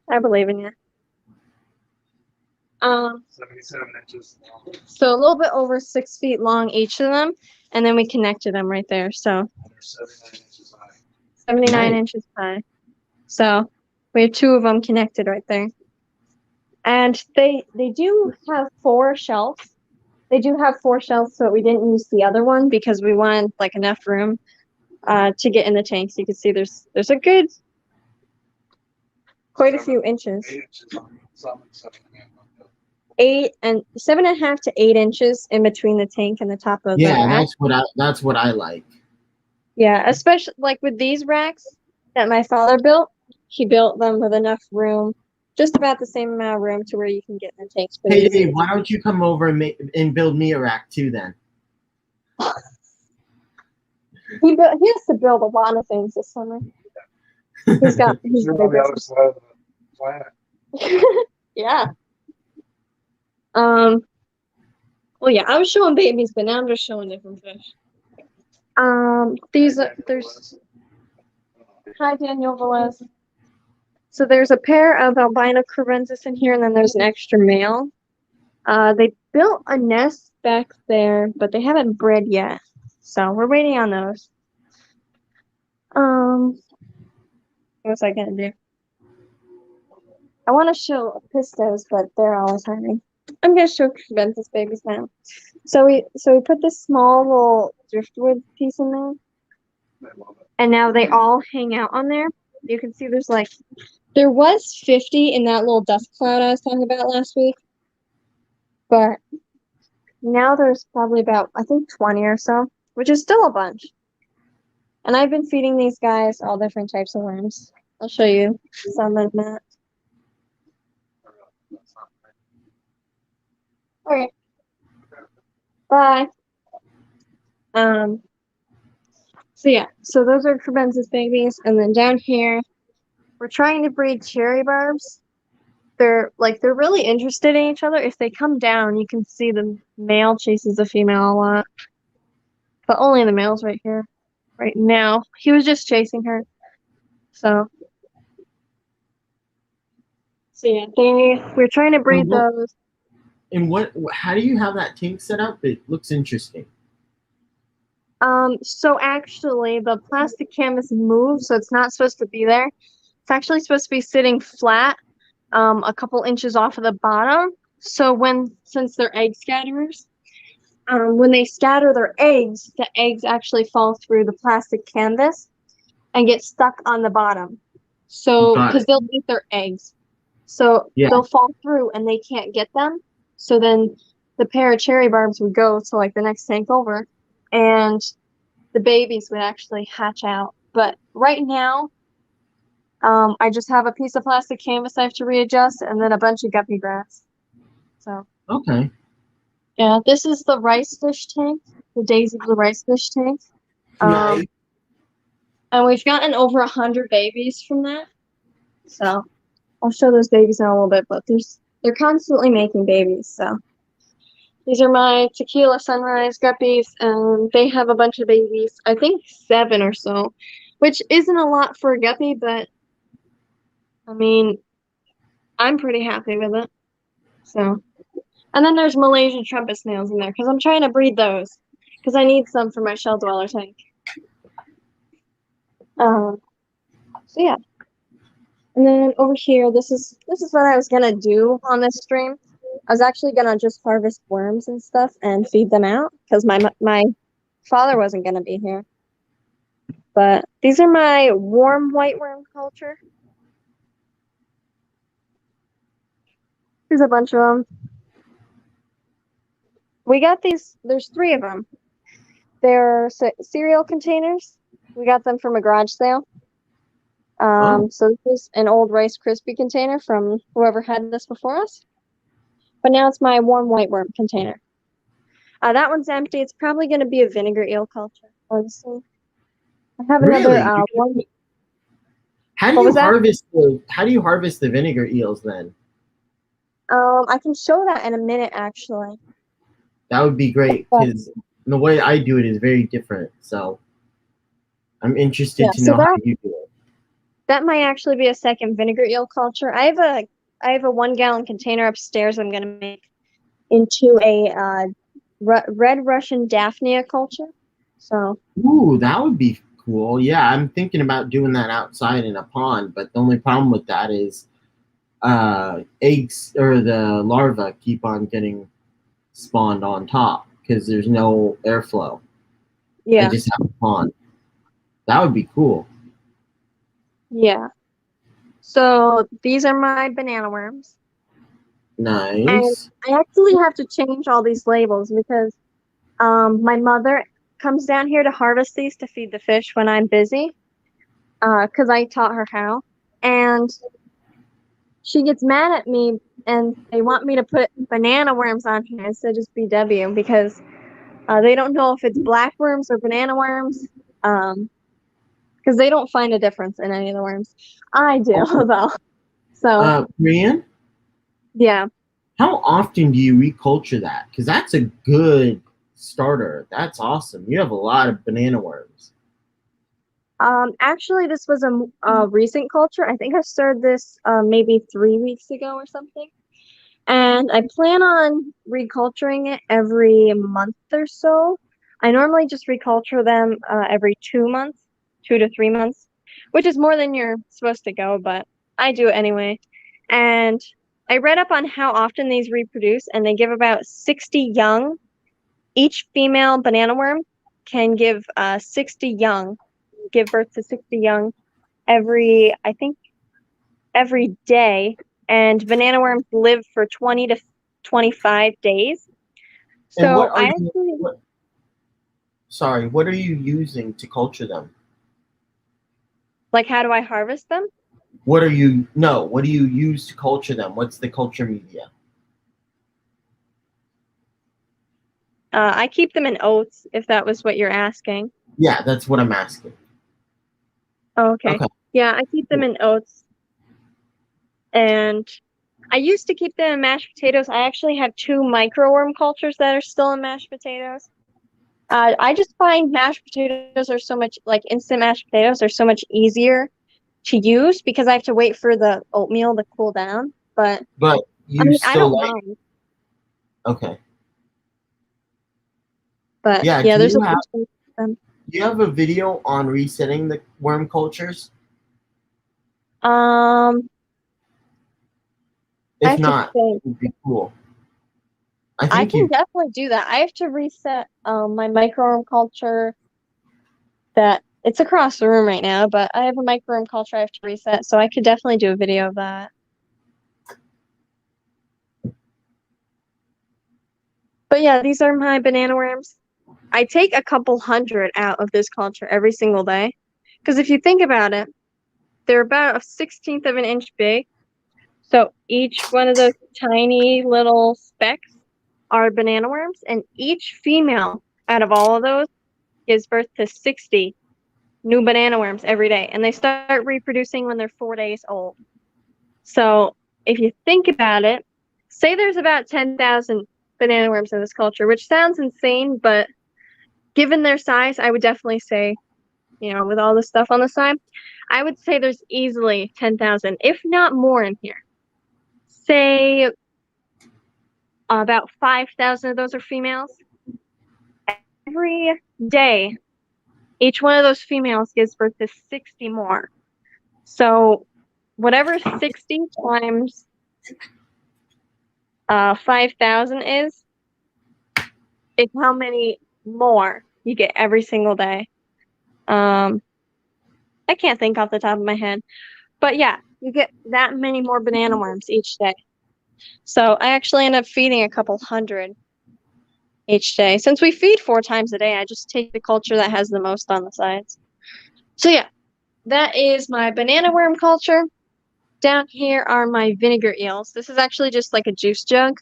I believe in you. 77 inches long. So a little bit over 6 feet long each of them, and then we connected them right there. So And they're 79 inches high. 79 Nice. inches high. So we have 2 of them connected right there. And they do have 4 shelves. They do have 4 shelves, so we didn't use the other one because we wanted like enough room to get in the tank. So you can see there's a good quite a few inches. 8 inches on some and 7.5 on the other. 7.5 to 8 inches in between the tank and the top of the Yeah, rack. that's what I like. Yeah, especially like with these racks that my father built. He built them with enough room, just about the same amount of room to where you can get in the tanks. pretty Hey easy. Dave, why don't you come over and build me a rack too then? He has to build a lot of things this summer. He's got he's You're on the other side of the planet. yeah. Well, yeah, I was showing babies, but now I'm just showing different fish. There's hi Daniel Velez. So there's a pair of albino cruensis in here, and then there's an extra male. They built a nest back there, but they haven't bred yet, so we're waiting on those. What was I gonna do? I want to show pistos, but they're always hiding. I'm gonna show cruensis babies now. So we put this small little driftwood piece in there, and now they all hang out on there. You can see there was 50 in that little dust cloud I was talking about last week, but now there's probably about, I think, 20 or so, which is still a bunch. And I've been feeding these guys all different types of worms. I'll show you some in a minute. Okay. Bye. So yeah, so those are cruensis babies, and then down here, we're trying to breed cherry barbs. They're really interested in each other. If they come down, you can see the male chases the female a lot, but only the male's right here, right now. He was just chasing her. So yeah, we're trying to breed those. And how do you have that tank set up? It looks interesting. So actually the plastic canvas moves, so it's not supposed to be there. It's actually supposed to be sitting flat, a couple inches off of the bottom, So since they're egg scatterers, when they scatter their eggs, the eggs actually fall through the plastic canvas and get stuck on the bottom. So, Got because it. they'll eat their eggs, so Yeah. they'll fall through and they can't get them. So then the pair of cherry barbs would go to like the next tank over, and the babies would actually hatch out. But right now, I just have a piece of plastic canvas I have to readjust, and then a bunch of guppy grass. So Okay. yeah, this is the rice fish tank, the Daisy Blue rice fish tank. Nice. And we've gotten over 100 babies from that. So I'll show those babies in a little bit, but they're constantly making babies. So these are my tequila sunrise guppies, and they have a bunch of babies. I think 7 or so, which isn't a lot for a guppy, but I mean, I'm pretty happy with it. So, and then there's Malaysian trumpet snails in there because I'm trying to breed those because I need some for my shell dweller tank. So yeah. And then over here, this is what I was gonna do on this stream. I was actually gonna just harvest worms and stuff and feed them out because my father wasn't gonna be here. But these are my warm white worm culture. There's a bunch of them. We got these. There's 3 of them. They're cereal containers. We got them from a garage sale. So this is an old Rice Krispie container from whoever had this before us. But now it's my warm white worm container. That one's empty. It's probably going to be a vinegar eel culture, honestly. I have another Really? one. How do What you was that? harvest the vinegar eels then? I can show that in a minute, actually. That would be great because the way I do it is very different. So I'm interested Yeah, to so know how you do it. that might actually be a second vinegar eel culture. I have a 1-gallon container upstairs I'm going to make into a red Russian Daphnia culture. So Ooh, that would be cool. Yeah, I'm thinking about doing that outside in a pond, but the only problem with that is eggs or the larvae keep on getting spawned on top because there's no airflow. yeah, I just have a pond. That would be cool. yeah. So these are my banana worms. And Nice. I actually have to change all these labels because my mother comes down here to harvest these to feed the fish when I'm busy because I taught her how. And she gets mad at me and they want me to put banana worms on here instead of just BW because they don't know if it's black worms or banana worms because they don't find a difference in any of the worms. I do, though. So, Brian, yeah. how often do you reculture that? Because that's a good starter. That's awesome. You have a lot of banana worms. Actually, this was a recent culture. I think I started this maybe 3 weeks ago or something. And I plan on reculturing it every month or so. I normally just reculture them every 2 months, 2 to 3 months, which is more than you're supposed to go, but I do it anyway. And I read up on how often these reproduce, and they give about 60 young. Each female banana worm can give 60 young, give birth to 60 young I think, every day. And banana worms live for 20 to 25 days. And So I actually, what are you using to culture them? like, how do I harvest them? What do you use to culture them? What's the culture media? I keep them in oats, if that was what you're asking. Yeah, that's what I'm asking. Oh, okay. Okay. Yeah, I keep them in oats. And I used to keep them in mashed potatoes. I actually have 2 microworm cultures that are still in mashed potatoes. I just find mashed potatoes are so much, like instant mashed potatoes are so much easier to use because I have to wait for the oatmeal to cool down. But But I you mean, I still don't like mind. okay. But Yeah, yeah, do there's you a have bunch of them. do you have a video on resetting the worm cultures? I If have to not, think. it would be cool. I I think can you. definitely do that. I have to reset my microworm culture that it's across the room right now, but I have a microworm culture I have to reset, so I could definitely do a video of that. But yeah, these are my banana worms. I take a couple hundred out of this culture every single day. Because if you think about it, they're about a 16th of an inch big. So each one of those tiny little specks are banana worms, and each female out of all of those gives birth to 60 new banana worms every day. And they start reproducing when they're 4 days old. So if you think about it, say there's about 10,000 banana worms in this culture, which sounds insane, but given their size, I would definitely say, with all the stuff on the side, I would say there's easily 10,000, if not more in here. Say about 5,000 of those are females. Every day, each one of those females gives birth to 60 more. So whatever 60 times 5,000 is how many more you get every single day. I can't think off the top of my head. But yeah, you get that many more banana worms each day. So I actually end up feeding a couple hundred each day. Since we feed 4 times a day, I just take the culture that has the most on the sides. So yeah, that is my banana worm culture. Down here are my vinegar eels. This is actually just like a juice jug,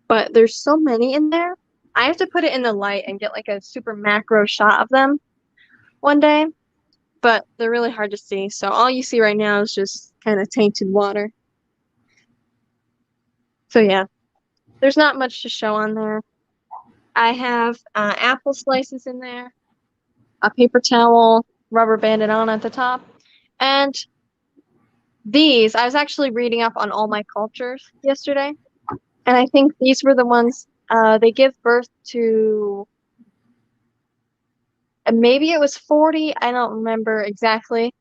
but there's so many in there. I have to put it in the light and get like a super macro shot of them one day, but they're really hard to see. So all you see right now is just kind of tainted water. So yeah, there's not much to show on there. I have apple slices in there, a paper towel, rubber banded on at the top, and these, I was actually reading up on all my cultures yesterday, and I think these were the ones they give birth to. Maybe it was 40, I don't remember exactly,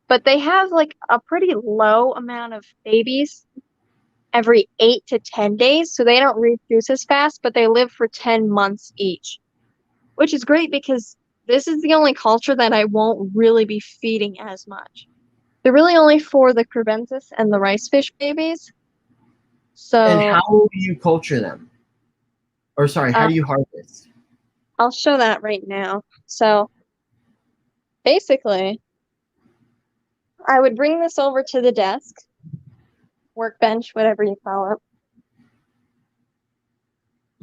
but they have like a pretty low amount of babies every 8 to 10 days, so they don't reproduce as fast, but they live for 10 months each, which is great because this is the only culture that I won't really be feeding as much. They're really only for the crevensis and the rice fish babies. And So how do you culture them? Or sorry, how uh, do you harvest? I'll show that right now. So basically, I would bring this over to the desk, workbench, whatever you call it.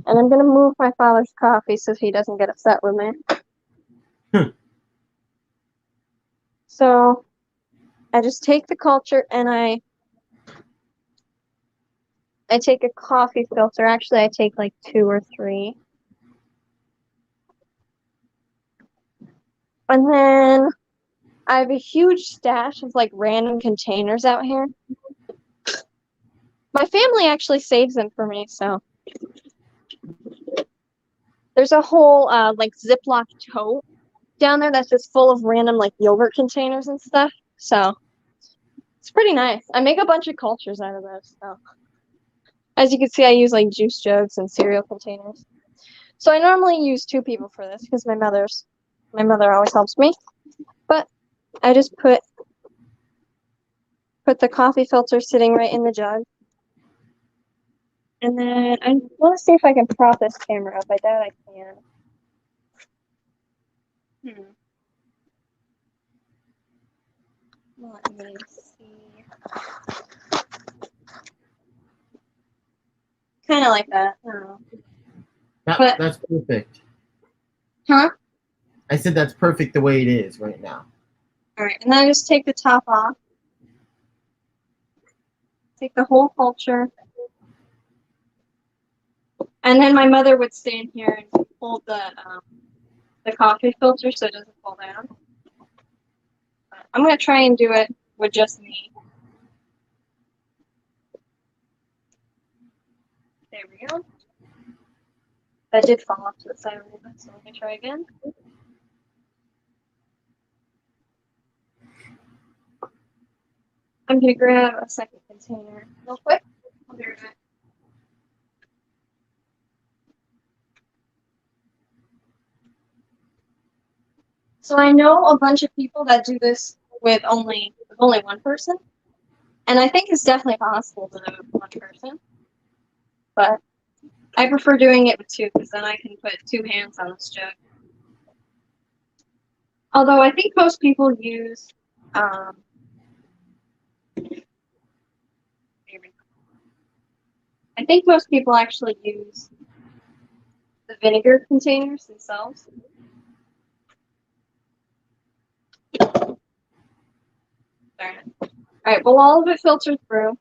And I'm going to move my father's coffee so he doesn't get upset with me. So I just take the culture and I take a coffee filter. Actually, I take like 2 or 3. And then I have a huge stash of like random containers out here. My family actually saves them for me, so there's a whole like Ziploc tote down there that's just full of random like yogurt containers and stuff. So it's pretty nice. I make a bunch of cultures out of those. So as you can see, I use like juice jugs and cereal containers. So I normally use 2 people for this because my mother always helps me. But I just put the coffee filter sitting right in the jug. And then I want to see if I can prop this camera up. I doubt I can. Let me see. Kind of like that. I don't know. But- That's perfect. Huh? I said that's perfect the way it is right now. All right, and then I just take the top off. Take the whole culture. And then my mother would stand here and hold the coffee filter so it doesn't fall down. I'm going to try and do it with just me. There we go. That did fall off to the side a little bit, so let me try again. I'm going to grab a second container real quick. I'll be right back. So I know a bunch of people that do this with only one person, and I think it's definitely possible to do it with one person. But I prefer doing it with two because then I can put two hands on this jug. Although I think most people use I think most people actually use the vinegar containers themselves. Alright, well all of it filters through.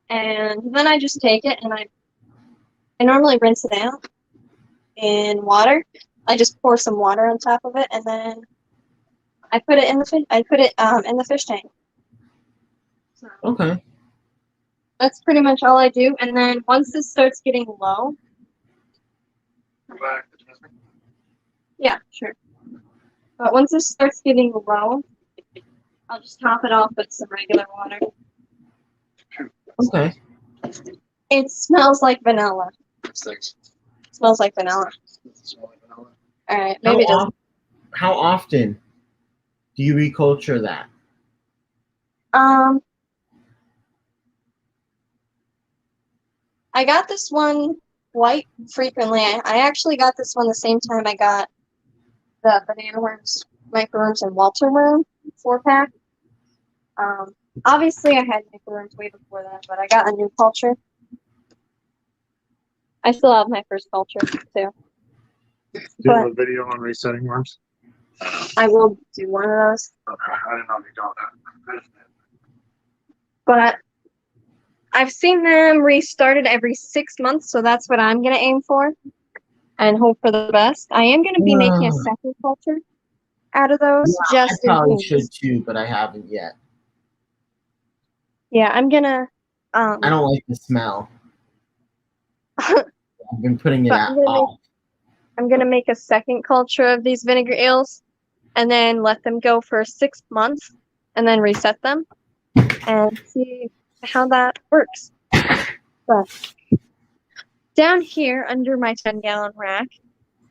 And then I just take it and I normally rinse it out in water. I just pour some water on top of it and then I put it in the fish tank. So Okay. that's pretty much all I do. And then once this starts getting low, Go back to Disney. yeah, sure. But once this starts getting low, I'll just top it off with some regular water. Okay. It smells like vanilla. Six. It smells like vanilla. All right, How, maybe it doesn't. how often do you reculture that? I got this one quite frequently. I actually got this one the same time I got the banana worms, microworms, and Walter worm 4-pack. Obviously, I had microworms way before that, but I got a new culture. I still have my first culture too. Do you But have a video on resetting worms? I will do one of those. Okay, I didn't know you got that. But I've seen them restarted every 6 months, so that's what I'm gonna aim for, and hope for the best. I am gonna be making a second culture out of those, I just in probably case. should too, but I haven't yet. Yeah, I'm gonna. I don't like the smell. I've been putting it But off. I'm gonna make a second culture of these vinegar eels, and then let them go for 6 months, and then reset them, and see how that works. But down here under my 10-gallon rack,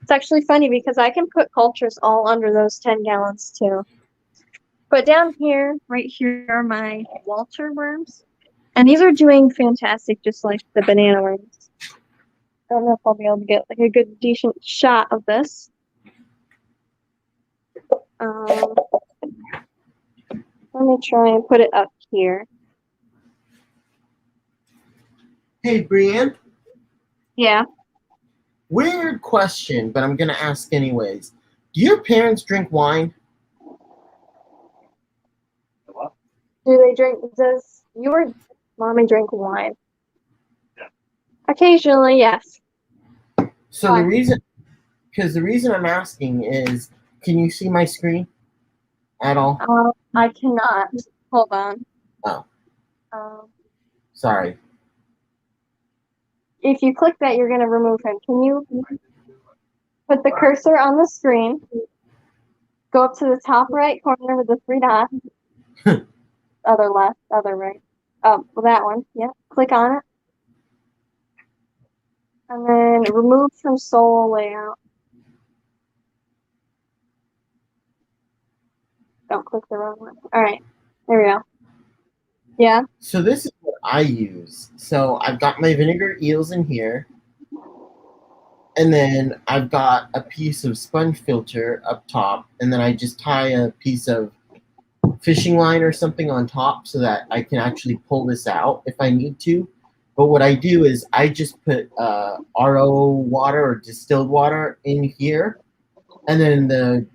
it's actually funny because I can put cultures all under those 10 gallons too. But down here, right here, are my Walter worms, and these are doing fantastic, just like the banana worms. I don't know if I'll be able to get like a good, decent shot of this. Let me try and put it up here. Hey, Brienne. Yeah. Weird question, but I'm gonna ask anyways. Do your parents drink wine? What? Do they drink? Does your mommy drink wine? Yeah. Occasionally, yes. So Why? the reason I'm asking is, can you see my screen at all? I cannot. Hold on. Oh. Sorry. If you click that, you're going to remove him. Can you put the cursor on the screen? Go up to the top right corner with the 3 dots. Other left, other right. Oh, well, that one. Yeah. Click on it. And then remove from solo layout. Don't click the wrong one. All right. There we go. Yeah. So this is what I use. So I've got my vinegar eels in here. And then I've got a piece of sponge filter up top. And then I just tie a piece of fishing line or something on top so that I can actually pull this out if I need to. But what I do is I just put RO water or distilled water in here. And then the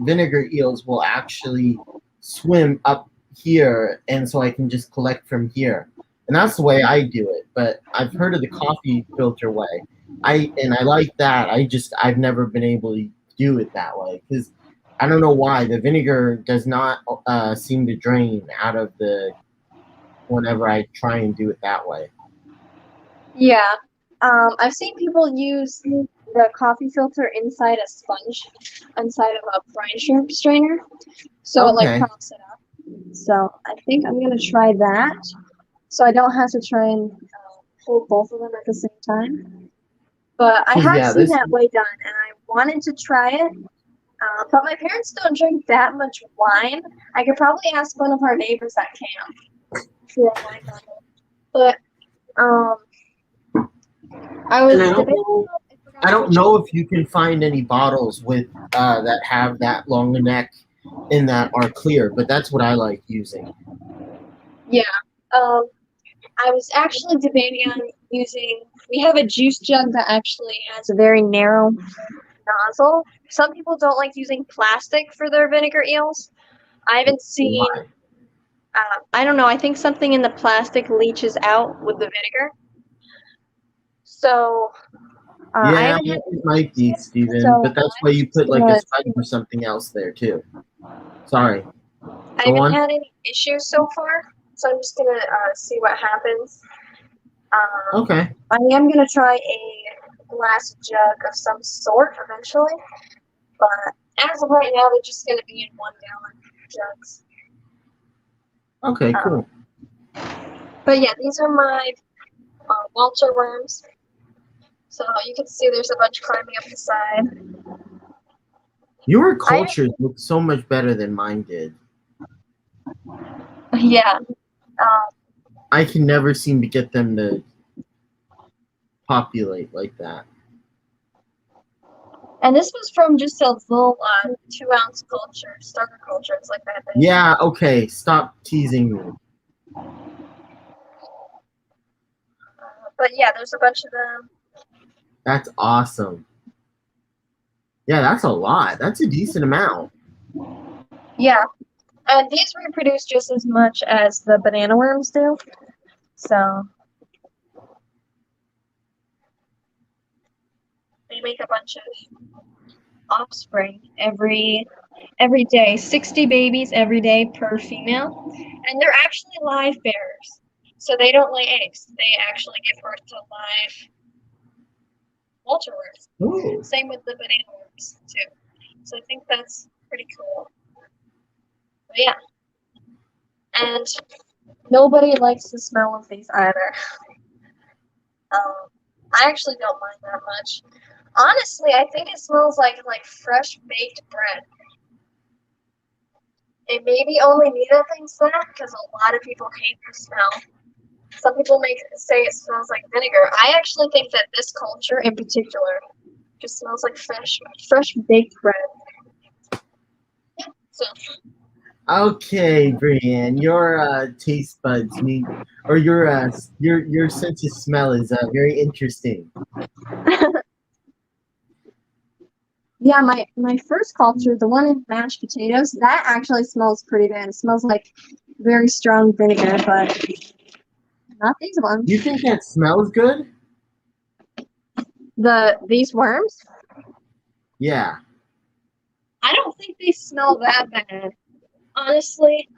vinegar eels will actually swim up here, and so I can just collect from here. And that's the way I do it. But I've heard of the coffee filter way. I like that. I've never been able to do it that way because I don't know why the vinegar does not seem to drain out of the whenever I try and do it that way. Yeah. I've seen people use the coffee filter inside a sponge, inside of a brine shrimp strainer, so it Okay. like pops it up. So I think I'm gonna try that, so I don't have to try and hold both of them at the same time. But I have Yeah, seen this- that way done, and I wanted to try it, but my parents don't drink that much wine. I could probably ask one of our neighbors at camp for a wine bottle. But I was And I don't debating. know. forgot I don't which know one. if you can find any bottles with that have that long neck and that are clear, but that's what I like using. Yeah. I was actually debating on using. We have a juice jug that actually has a very narrow nozzle. Some people don't like using plastic for their vinegar eels. I haven't seen. Why? I don't know. I think something in the plastic leaches out with the vinegar. So I Yeah, haven't had. it might be, Steven, So but that's why you put like a sponge or something else there too. Sorry. I Go haven't on. had any issues so far. So I'm just gonna see what happens. Okay. I am gonna try a glass jug of some sort eventually, but as of right now, they're just gonna be in 1 gallon jugs. Okay, cool. But yeah, these are my Walter worms. So you can see there's a bunch climbing up the side. Your cultures look so much better than mine did. Yeah. I can never seem to get them to populate like that. And this was from just a little 2-ounce culture, starter culture. It's like that thing. Yeah, okay. Stop teasing me. But yeah, there's a bunch of them. That's awesome. Yeah, that's a lot. That's a decent amount. Yeah. And these reproduce just as much as the banana worms do. So they make a bunch of offspring every day. 60 babies every day per female. And they're actually live bearers. So they don't lay eggs. They actually give birth to live Walter worms. Ooh. Same with the banana worms too. So I think that's pretty cool. But yeah. And nobody likes the smell of these either. I actually don't mind that much. Honestly, I think it smells like fresh baked bread. It maybe only Nita thinks that because a lot of people hate the smell. Some people say it smells like vinegar. I actually think that this culture in particular just smells like fresh baked bread. Yeah, so Okay, Brienne, your taste buds need, or your sense of smell is very interesting. yeah, my first culture, the one in mashed potatoes, that actually smells pretty bad. It smells like very strong vinegar, but not these ones. You think that smells good? These worms? Yeah. I don't think they smell that bad. Honestly,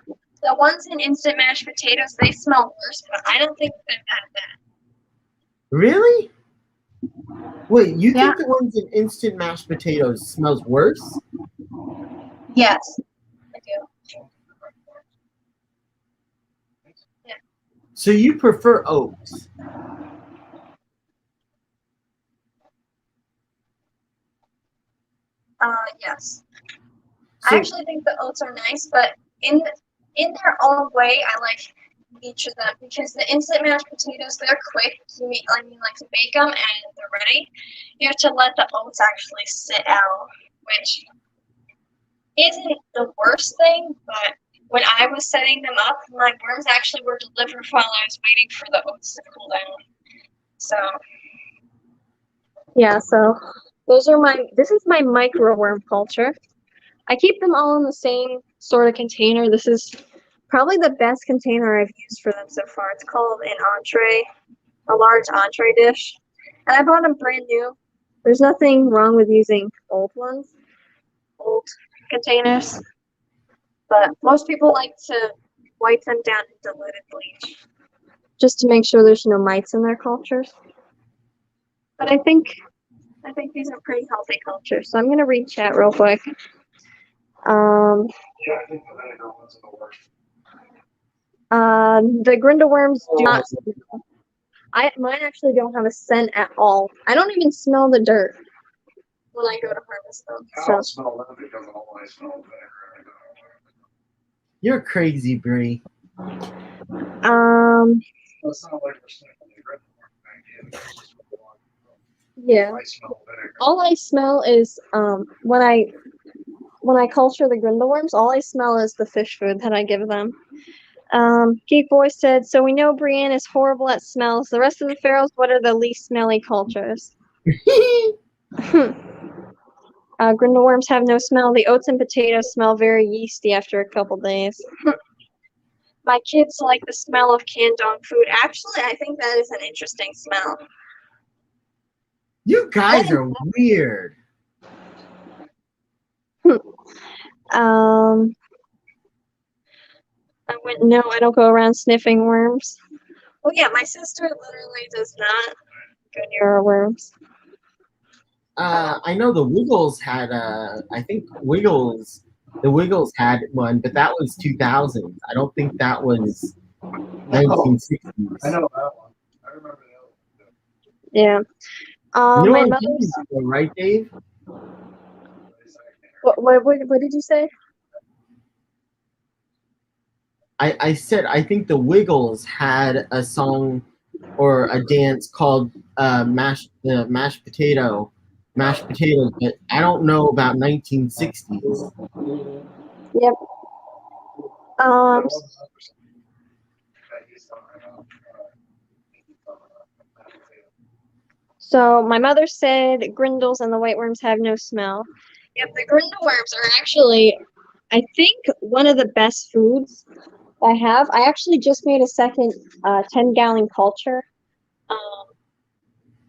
the ones in instant mashed potatoes, they smell worse, but I don't think they're that bad. Really? Wait, you Yeah. think the ones in instant mashed potatoes smells worse? Yes, I do. Yeah. So you prefer oats? Yes. So, I actually think the oats are nice, but in their own way, I like each of them because the instant mashed potatoes, they're quick. To bake them and they're ready. You have to let the oats actually sit out, which isn't the worst thing, but when I was setting them up, my worms actually were delivered while I was waiting for the oats to cool down. So yeah, so this is my micro worm culture. I keep them all in the same sort of container. This is probably the best container I've used for them so far. It's called a large entree dish. And I bought them brand new. There's nothing wrong with using old containers. But most people like to wipe them down in diluted bleach just to make sure there's no mites in their cultures. But I think these are pretty healthy cultures. So I'm gonna read chat real quick. Yeah, I think the vinegar ones are the worst. The Grindel worms do not smell. Mine actually don't have a scent at all. I don't even smell the dirt. when I go to harvest them. I So don't smell that because all I smell is vinegar. You're crazy, Bree. It's not like we're sniffing the red one back in. It's just yeah. I smell vinegar. All I smell is when I culture the grindleworms, all I smell is the fish food that I give them. Geek Boy said, so we know Brienne is horrible at smells. The rest of the pharaohs, what are the least smelly cultures? Grindleworms have no smell. The oats and potatoes smell very yeasty after a couple days. My kids like the smell of canned dog food. Actually, I think that is an interesting smell. You guys are weird. No, I don't go around sniffing worms. Well, yeah, my sister literally does not go near worms. I know the Wiggles had I think the Wiggles had one, but that was 2000s. I don't think that was 1960s. I know that one. I remember that one. Yeah. You know My what I'm mother's. talking about, right, Dave? What did you say? I said I think the Wiggles had a song or a dance called mashed potatoes, but I don't know about 1960s. Yep. So my mother said grindles and the white worms have no smell. Yep, the grindleworms are actually, I think, one of the best foods I have. I actually just made a second 10-gallon culture. I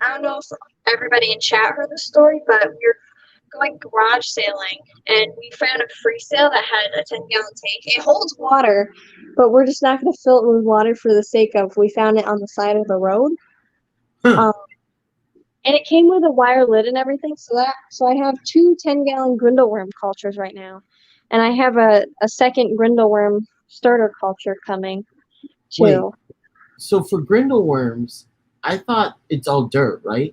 don't know if everybody in chat heard the story, but we were going garage sailing and we found a free sale that had a 10-gallon tank. It holds water, but we're just not going to fill it with water for the sake of we found it on the side of the road. And it came with a wire lid and everything, so I have 2 10-gallon grindleworm cultures right now, and I have a second grindleworm starter culture coming too. Wait, so for grindleworms, I thought it's all dirt, right?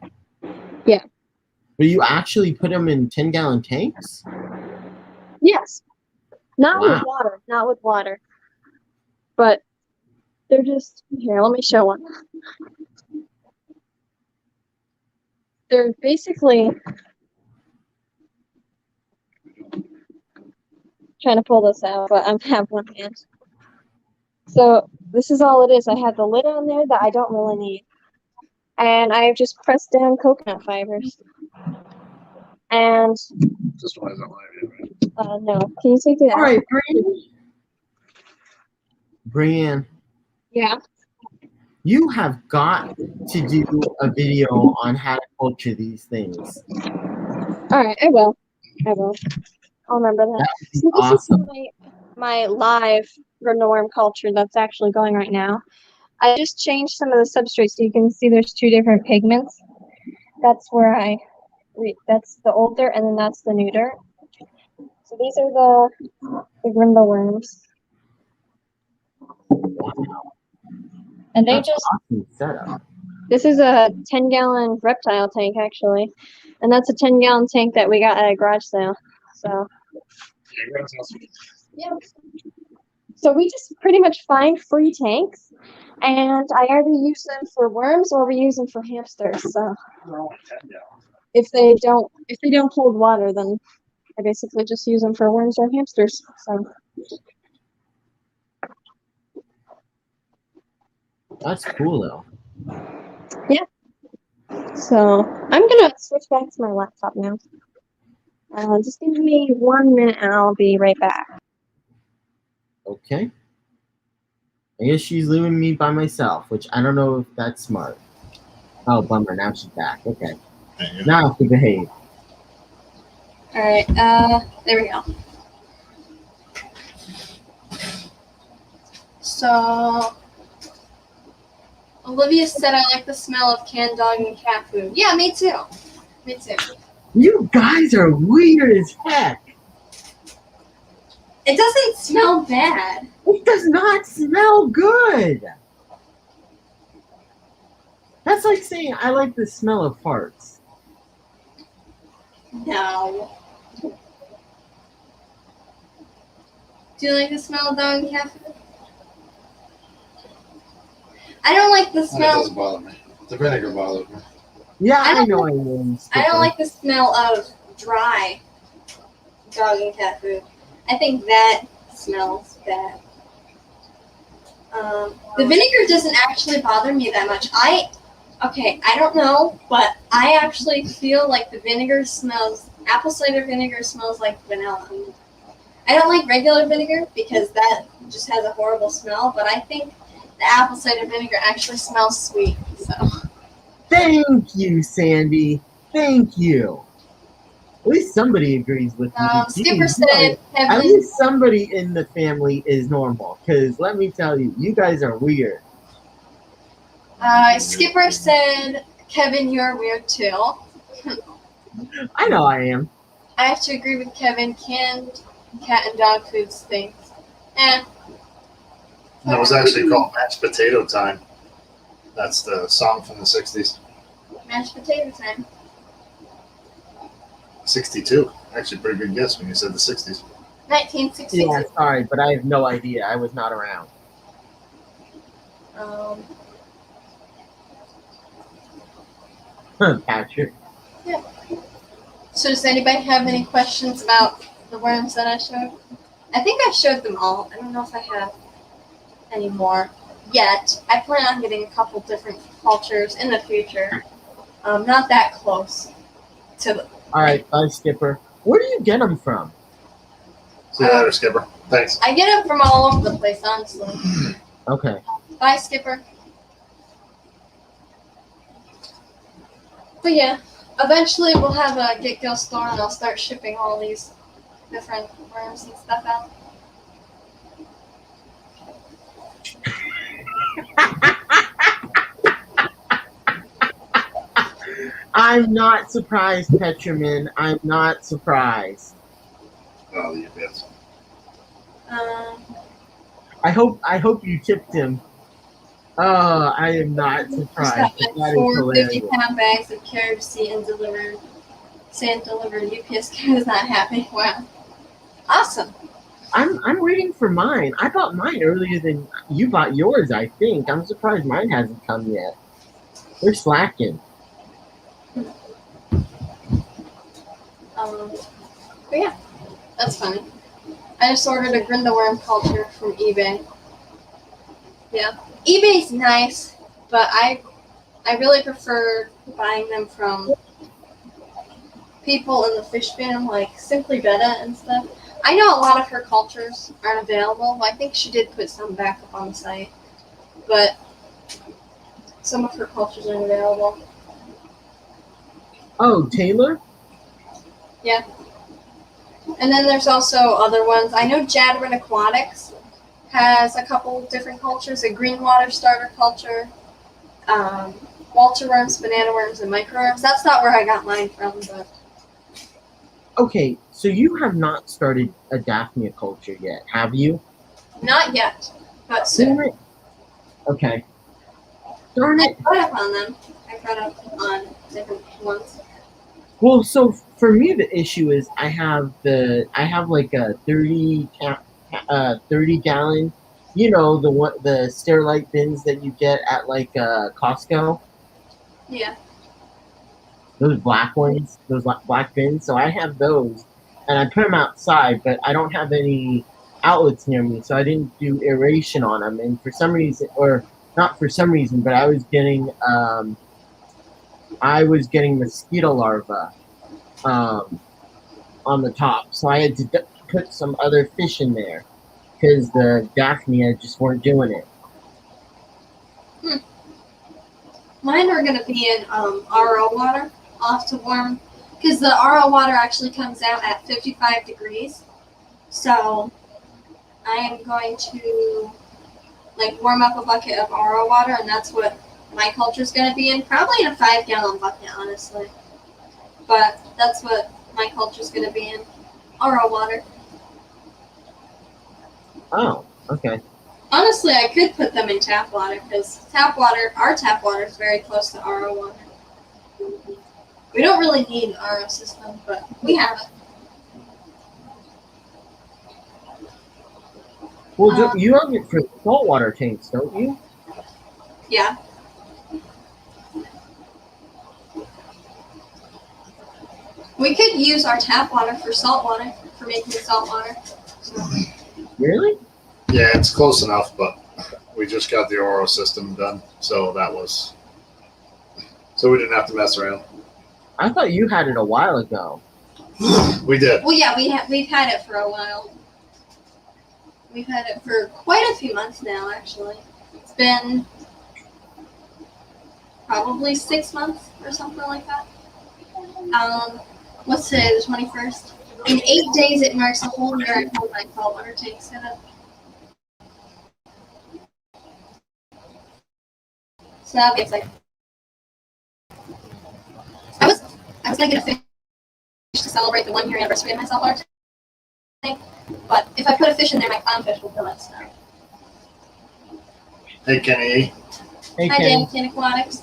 Yeah. But you actually put them in 10-gallon tanks? Yes, not Wow. with water, but they're just here. Let me show one. They're basically trying to pull this out, but I have one hand. So this is all it is. I have the lid on there that I don't really need. And I've just pressed down coconut fibers. And This one isn't live yet, right? no, can you take it out? All right, Brianne, Yeah. you have got to do a video on how to culture these things. All right, I will. I'll remember that. That would be So this awesome. is my live grindleworm culture that's actually going right now. I just changed some of the substrates so you can see there's 2 different pigments. That's where that's the old dirt and then that's the new dirt. So these are the grindleworms. Wow. And they That's just, awesome setup. this is a 10-gallon reptile tank actually. And that's a 10-gallon tank that we got at a garage sale. So, yeah. So we just pretty much find free tanks. And I either use them for worms or we use them for hamsters. So They're only 10 gallons. if they don't hold water, then I basically just use them for worms or hamsters. So That's cool, though. So I'm gonna switch back to my laptop now. Just give me 1 minute and I'll be right back. Okay. I guess she's leaving me by myself, which I don't know if that's smart. Oh, bummer. Now she's back. Okay. There you go. Now I have to behave. All right, there we go. So, Olivia said I like the smell of canned dog and cat food. Yeah, me too. Me too. You guys are weird as heck. It doesn't smell bad. It does not smell good. That's like saying I like the smell of farts. No. Do you like the smell of dog and cat food? I don't like the That smell. doesn't bother me. The vinegar bothers me. Yeah, I I don't know I am. I don't like the smell of dry dog and cat food. I think that smells bad. The vinegar doesn't actually bother me that much. I don't know, but I actually feel like the vinegar smells. Apple cider vinegar smells like vanilla. I don't like regular vinegar because that just has a horrible smell. But I think the apple cider vinegar actually smells sweet. So Thank you, Sandy. Thank you. At least somebody agrees with me. Skipper Jeez, said, at Kevin. least somebody in the family is normal. Because let me tell you, you guys are weird. Skipper said, Kevin, you're weird too. I know I am. I have to agree with Kevin. Canned cat and dog food stinks. That was actually called Mashed Potato Time. That's the song from the 60s. Mashed potato time. 62. Actually, pretty good guess when you said the 60s. 1962. Yeah, sorry, but I have no idea. I was not around. Patrick. So does anybody have any questions about the worms that I showed? I think I showed them all. I don't know if I have any more yet. I plan on getting a couple different cultures in the future. Not that close to the. All right, bye, Skipper. Where do you get them from? See you later, Skipper. Thanks. I get them from all over the place, honestly. Okay. Bye, Skipper. But yeah, eventually we'll have a Get Go store and I'll start shipping all these different worms and stuff out. I'm not surprised, Petramin. I'm not surprised. Oh, you bet. I hope you tipped him. Oh, I am not Just surprised. got That like is 4 hilarious. 50-pound bags of carriage seat and delivered. Sand delivered. UPS guy is not happy. Wow. Awesome. I'm waiting for mine. I bought mine earlier than you bought yours, I think. I'm surprised mine hasn't come yet. They're slacking. But yeah, that's funny. I just ordered a Grinda worm culture from eBay. Yeah, eBay's nice, but I really prefer buying them from people in the fish fandom, like Simply Betta and stuff. I know a lot of her cultures aren't available. I think she did put some back up on the site, but some of her cultures aren't available. Oh, Taylor? Yeah. And then there's also other ones. I know Jadwin Aquatics has a couple different cultures, a green water starter culture, Walter worms, banana worms, and microworms. That's not where I got mine from, but Okay, so you have not started a Daphnia culture yet, have you? not yet. But soon. Darn it. Okay. Darn I it. caught up on them. I caught up on different ones. Well, so for me, the issue is I have like a 30 gallon, you know, the Sterilite bins that you get at like Costco. Yeah. Those black ones, those black bins. So I have those, and I put them outside, but I don't have any outlets near me, so I didn't do aeration on them. And for some reason, or not for some reason, but I was getting mosquito larvae on the top, so I had to put some other fish in there because the Daphnia just weren't doing it. Mine are going to be in RO water. I'll have to warm, because the RO water actually comes out at 55 degrees. So I am going to like warm up a bucket of RO water, and that's what my culture is going to be in. Probably in a 5-gallon bucket, honestly. But that's what my culture is going to be in. RO water. Oh, okay. Honestly, I could put them in tap water, because our tap water is very close to RO water. We don't really need an RO system, but we have it. Well, you have it for saltwater tanks, don't you? Yeah. We could use our tap water for salt water, for making salt water. So, Really? Yeah, it's close enough, but we just got the Oro system done, so we didn't have to mess around. I thought you had it a while ago. We did. well, yeah, we've had it for a while. We've had it for quite a few months now, actually. It's been probably 6 months or something like that. What's today, the 21st? In 8 days, it marks a whole year I had my saltwater tank set up. So that'll be exciting. I was gonna get a fish to celebrate the 1 year anniversary of my saltwater tank, but if I put a fish in there, my clownfish will kill it. So. Hey, Kenny. Hey, Hi, Ken. Dan Ken Aquatics.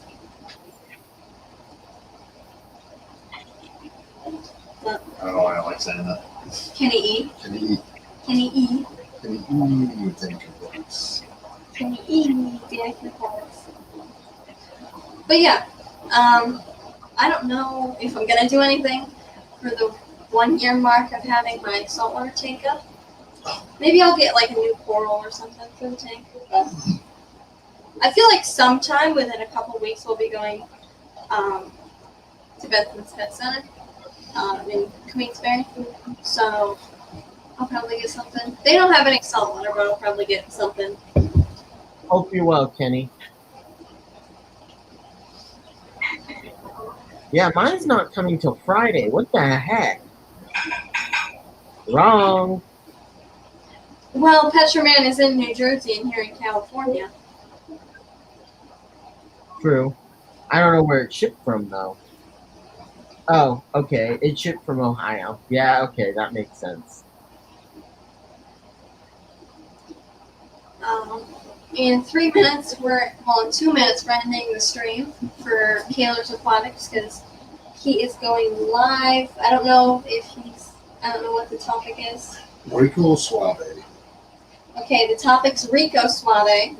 I don't know why I like saying that. Kenny E. Kenny. Kenny E. Kenny. Thank you, boys. Kenny E. Dan Ken Aquatics. But yeah, I don't know if I'm gonna do anything for the 1 year mark of having my saltwater tank up. Maybe I'll get like a new coral or something for the tank. But I feel like sometime within a couple weeks we'll be going to Benson's Pet Center in Queensbury. So I'll probably get something. They don't have any saltwater, but I'll probably get something. Hope you're well, Kenny. Yeah, mine's not coming till Friday. What the heck? Wrong. Well, Petroman is in New Jersey and here in California. True. I don't know where it shipped from, though. Oh, okay. It shipped from Ohio. Yeah, okay. That makes sense. In 3 minutes, in 2 minutes, we're ending the stream for Kaler's Aquatics because he is going live. I don't know what the topic is. Rico Suave. Okay, the topic's Rico Suave.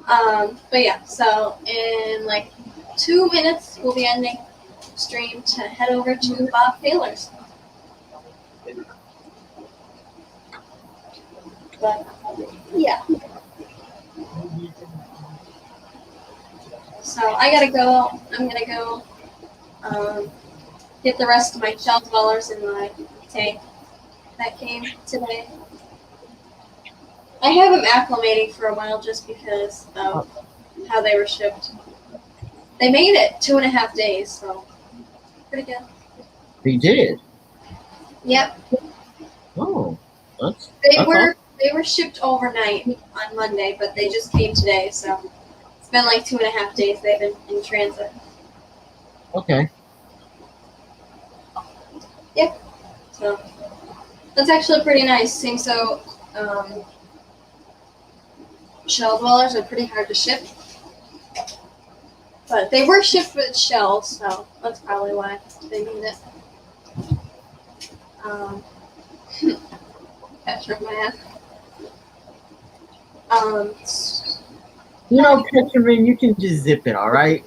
But yeah, so in like 2 minutes, we'll be ending stream to head over to Bob Kaler's. But yeah. So I gotta go. I'm gonna go get the rest of my shell dwellers in my tank that came today. I have them acclimating for a while just because of how they were shipped. They made it 2.5 days, so pretty good. They did. Yep. Oh, that's They were shipped overnight on Monday, but they just came today, so it's been like 2.5 days they've been in transit. okay. So that's actually pretty nice. Seems so shell dwellers are pretty hard to ship. But they were shipped with shells, so that's probably why they need it. Petroman. You know, Petroman, you can just zip it, all right?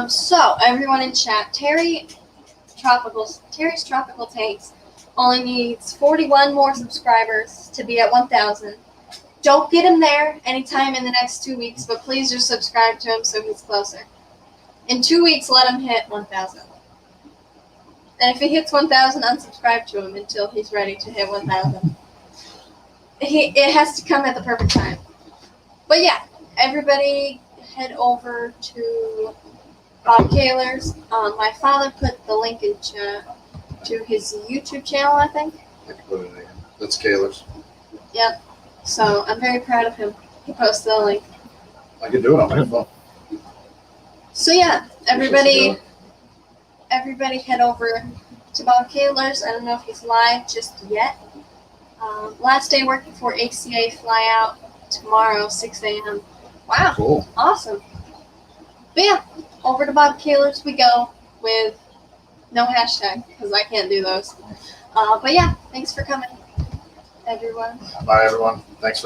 So everyone in chat, Terry's Tropical Tanks only needs 41 more subscribers to be at 1,000. Don't get him there anytime in the next 2 weeks, but please just subscribe to him so he's closer. In 2 weeks, let him hit 1,000. And if he hits 1,000, unsubscribe to him until he's ready to hit 1,000. It has to come at the perfect time. But yeah, everybody head over to Bob Kaler's. My father put the link in chat to his YouTube channel, I think. I can put it in. That's Kaler's. Yep. So I'm very proud of him. He posted the link. I can do it on my phone. So yeah, everybody head over to Bob Kaler's. I don't know if he's live just yet. Last day working for ACA fly out tomorrow, 6 a.m. Wow, Cool. awesome. But yeah, over to Bob Kaler's we go with no hashtag because I can't do those. But yeah, thanks for coming, everyone. Bye, everyone. Thanks for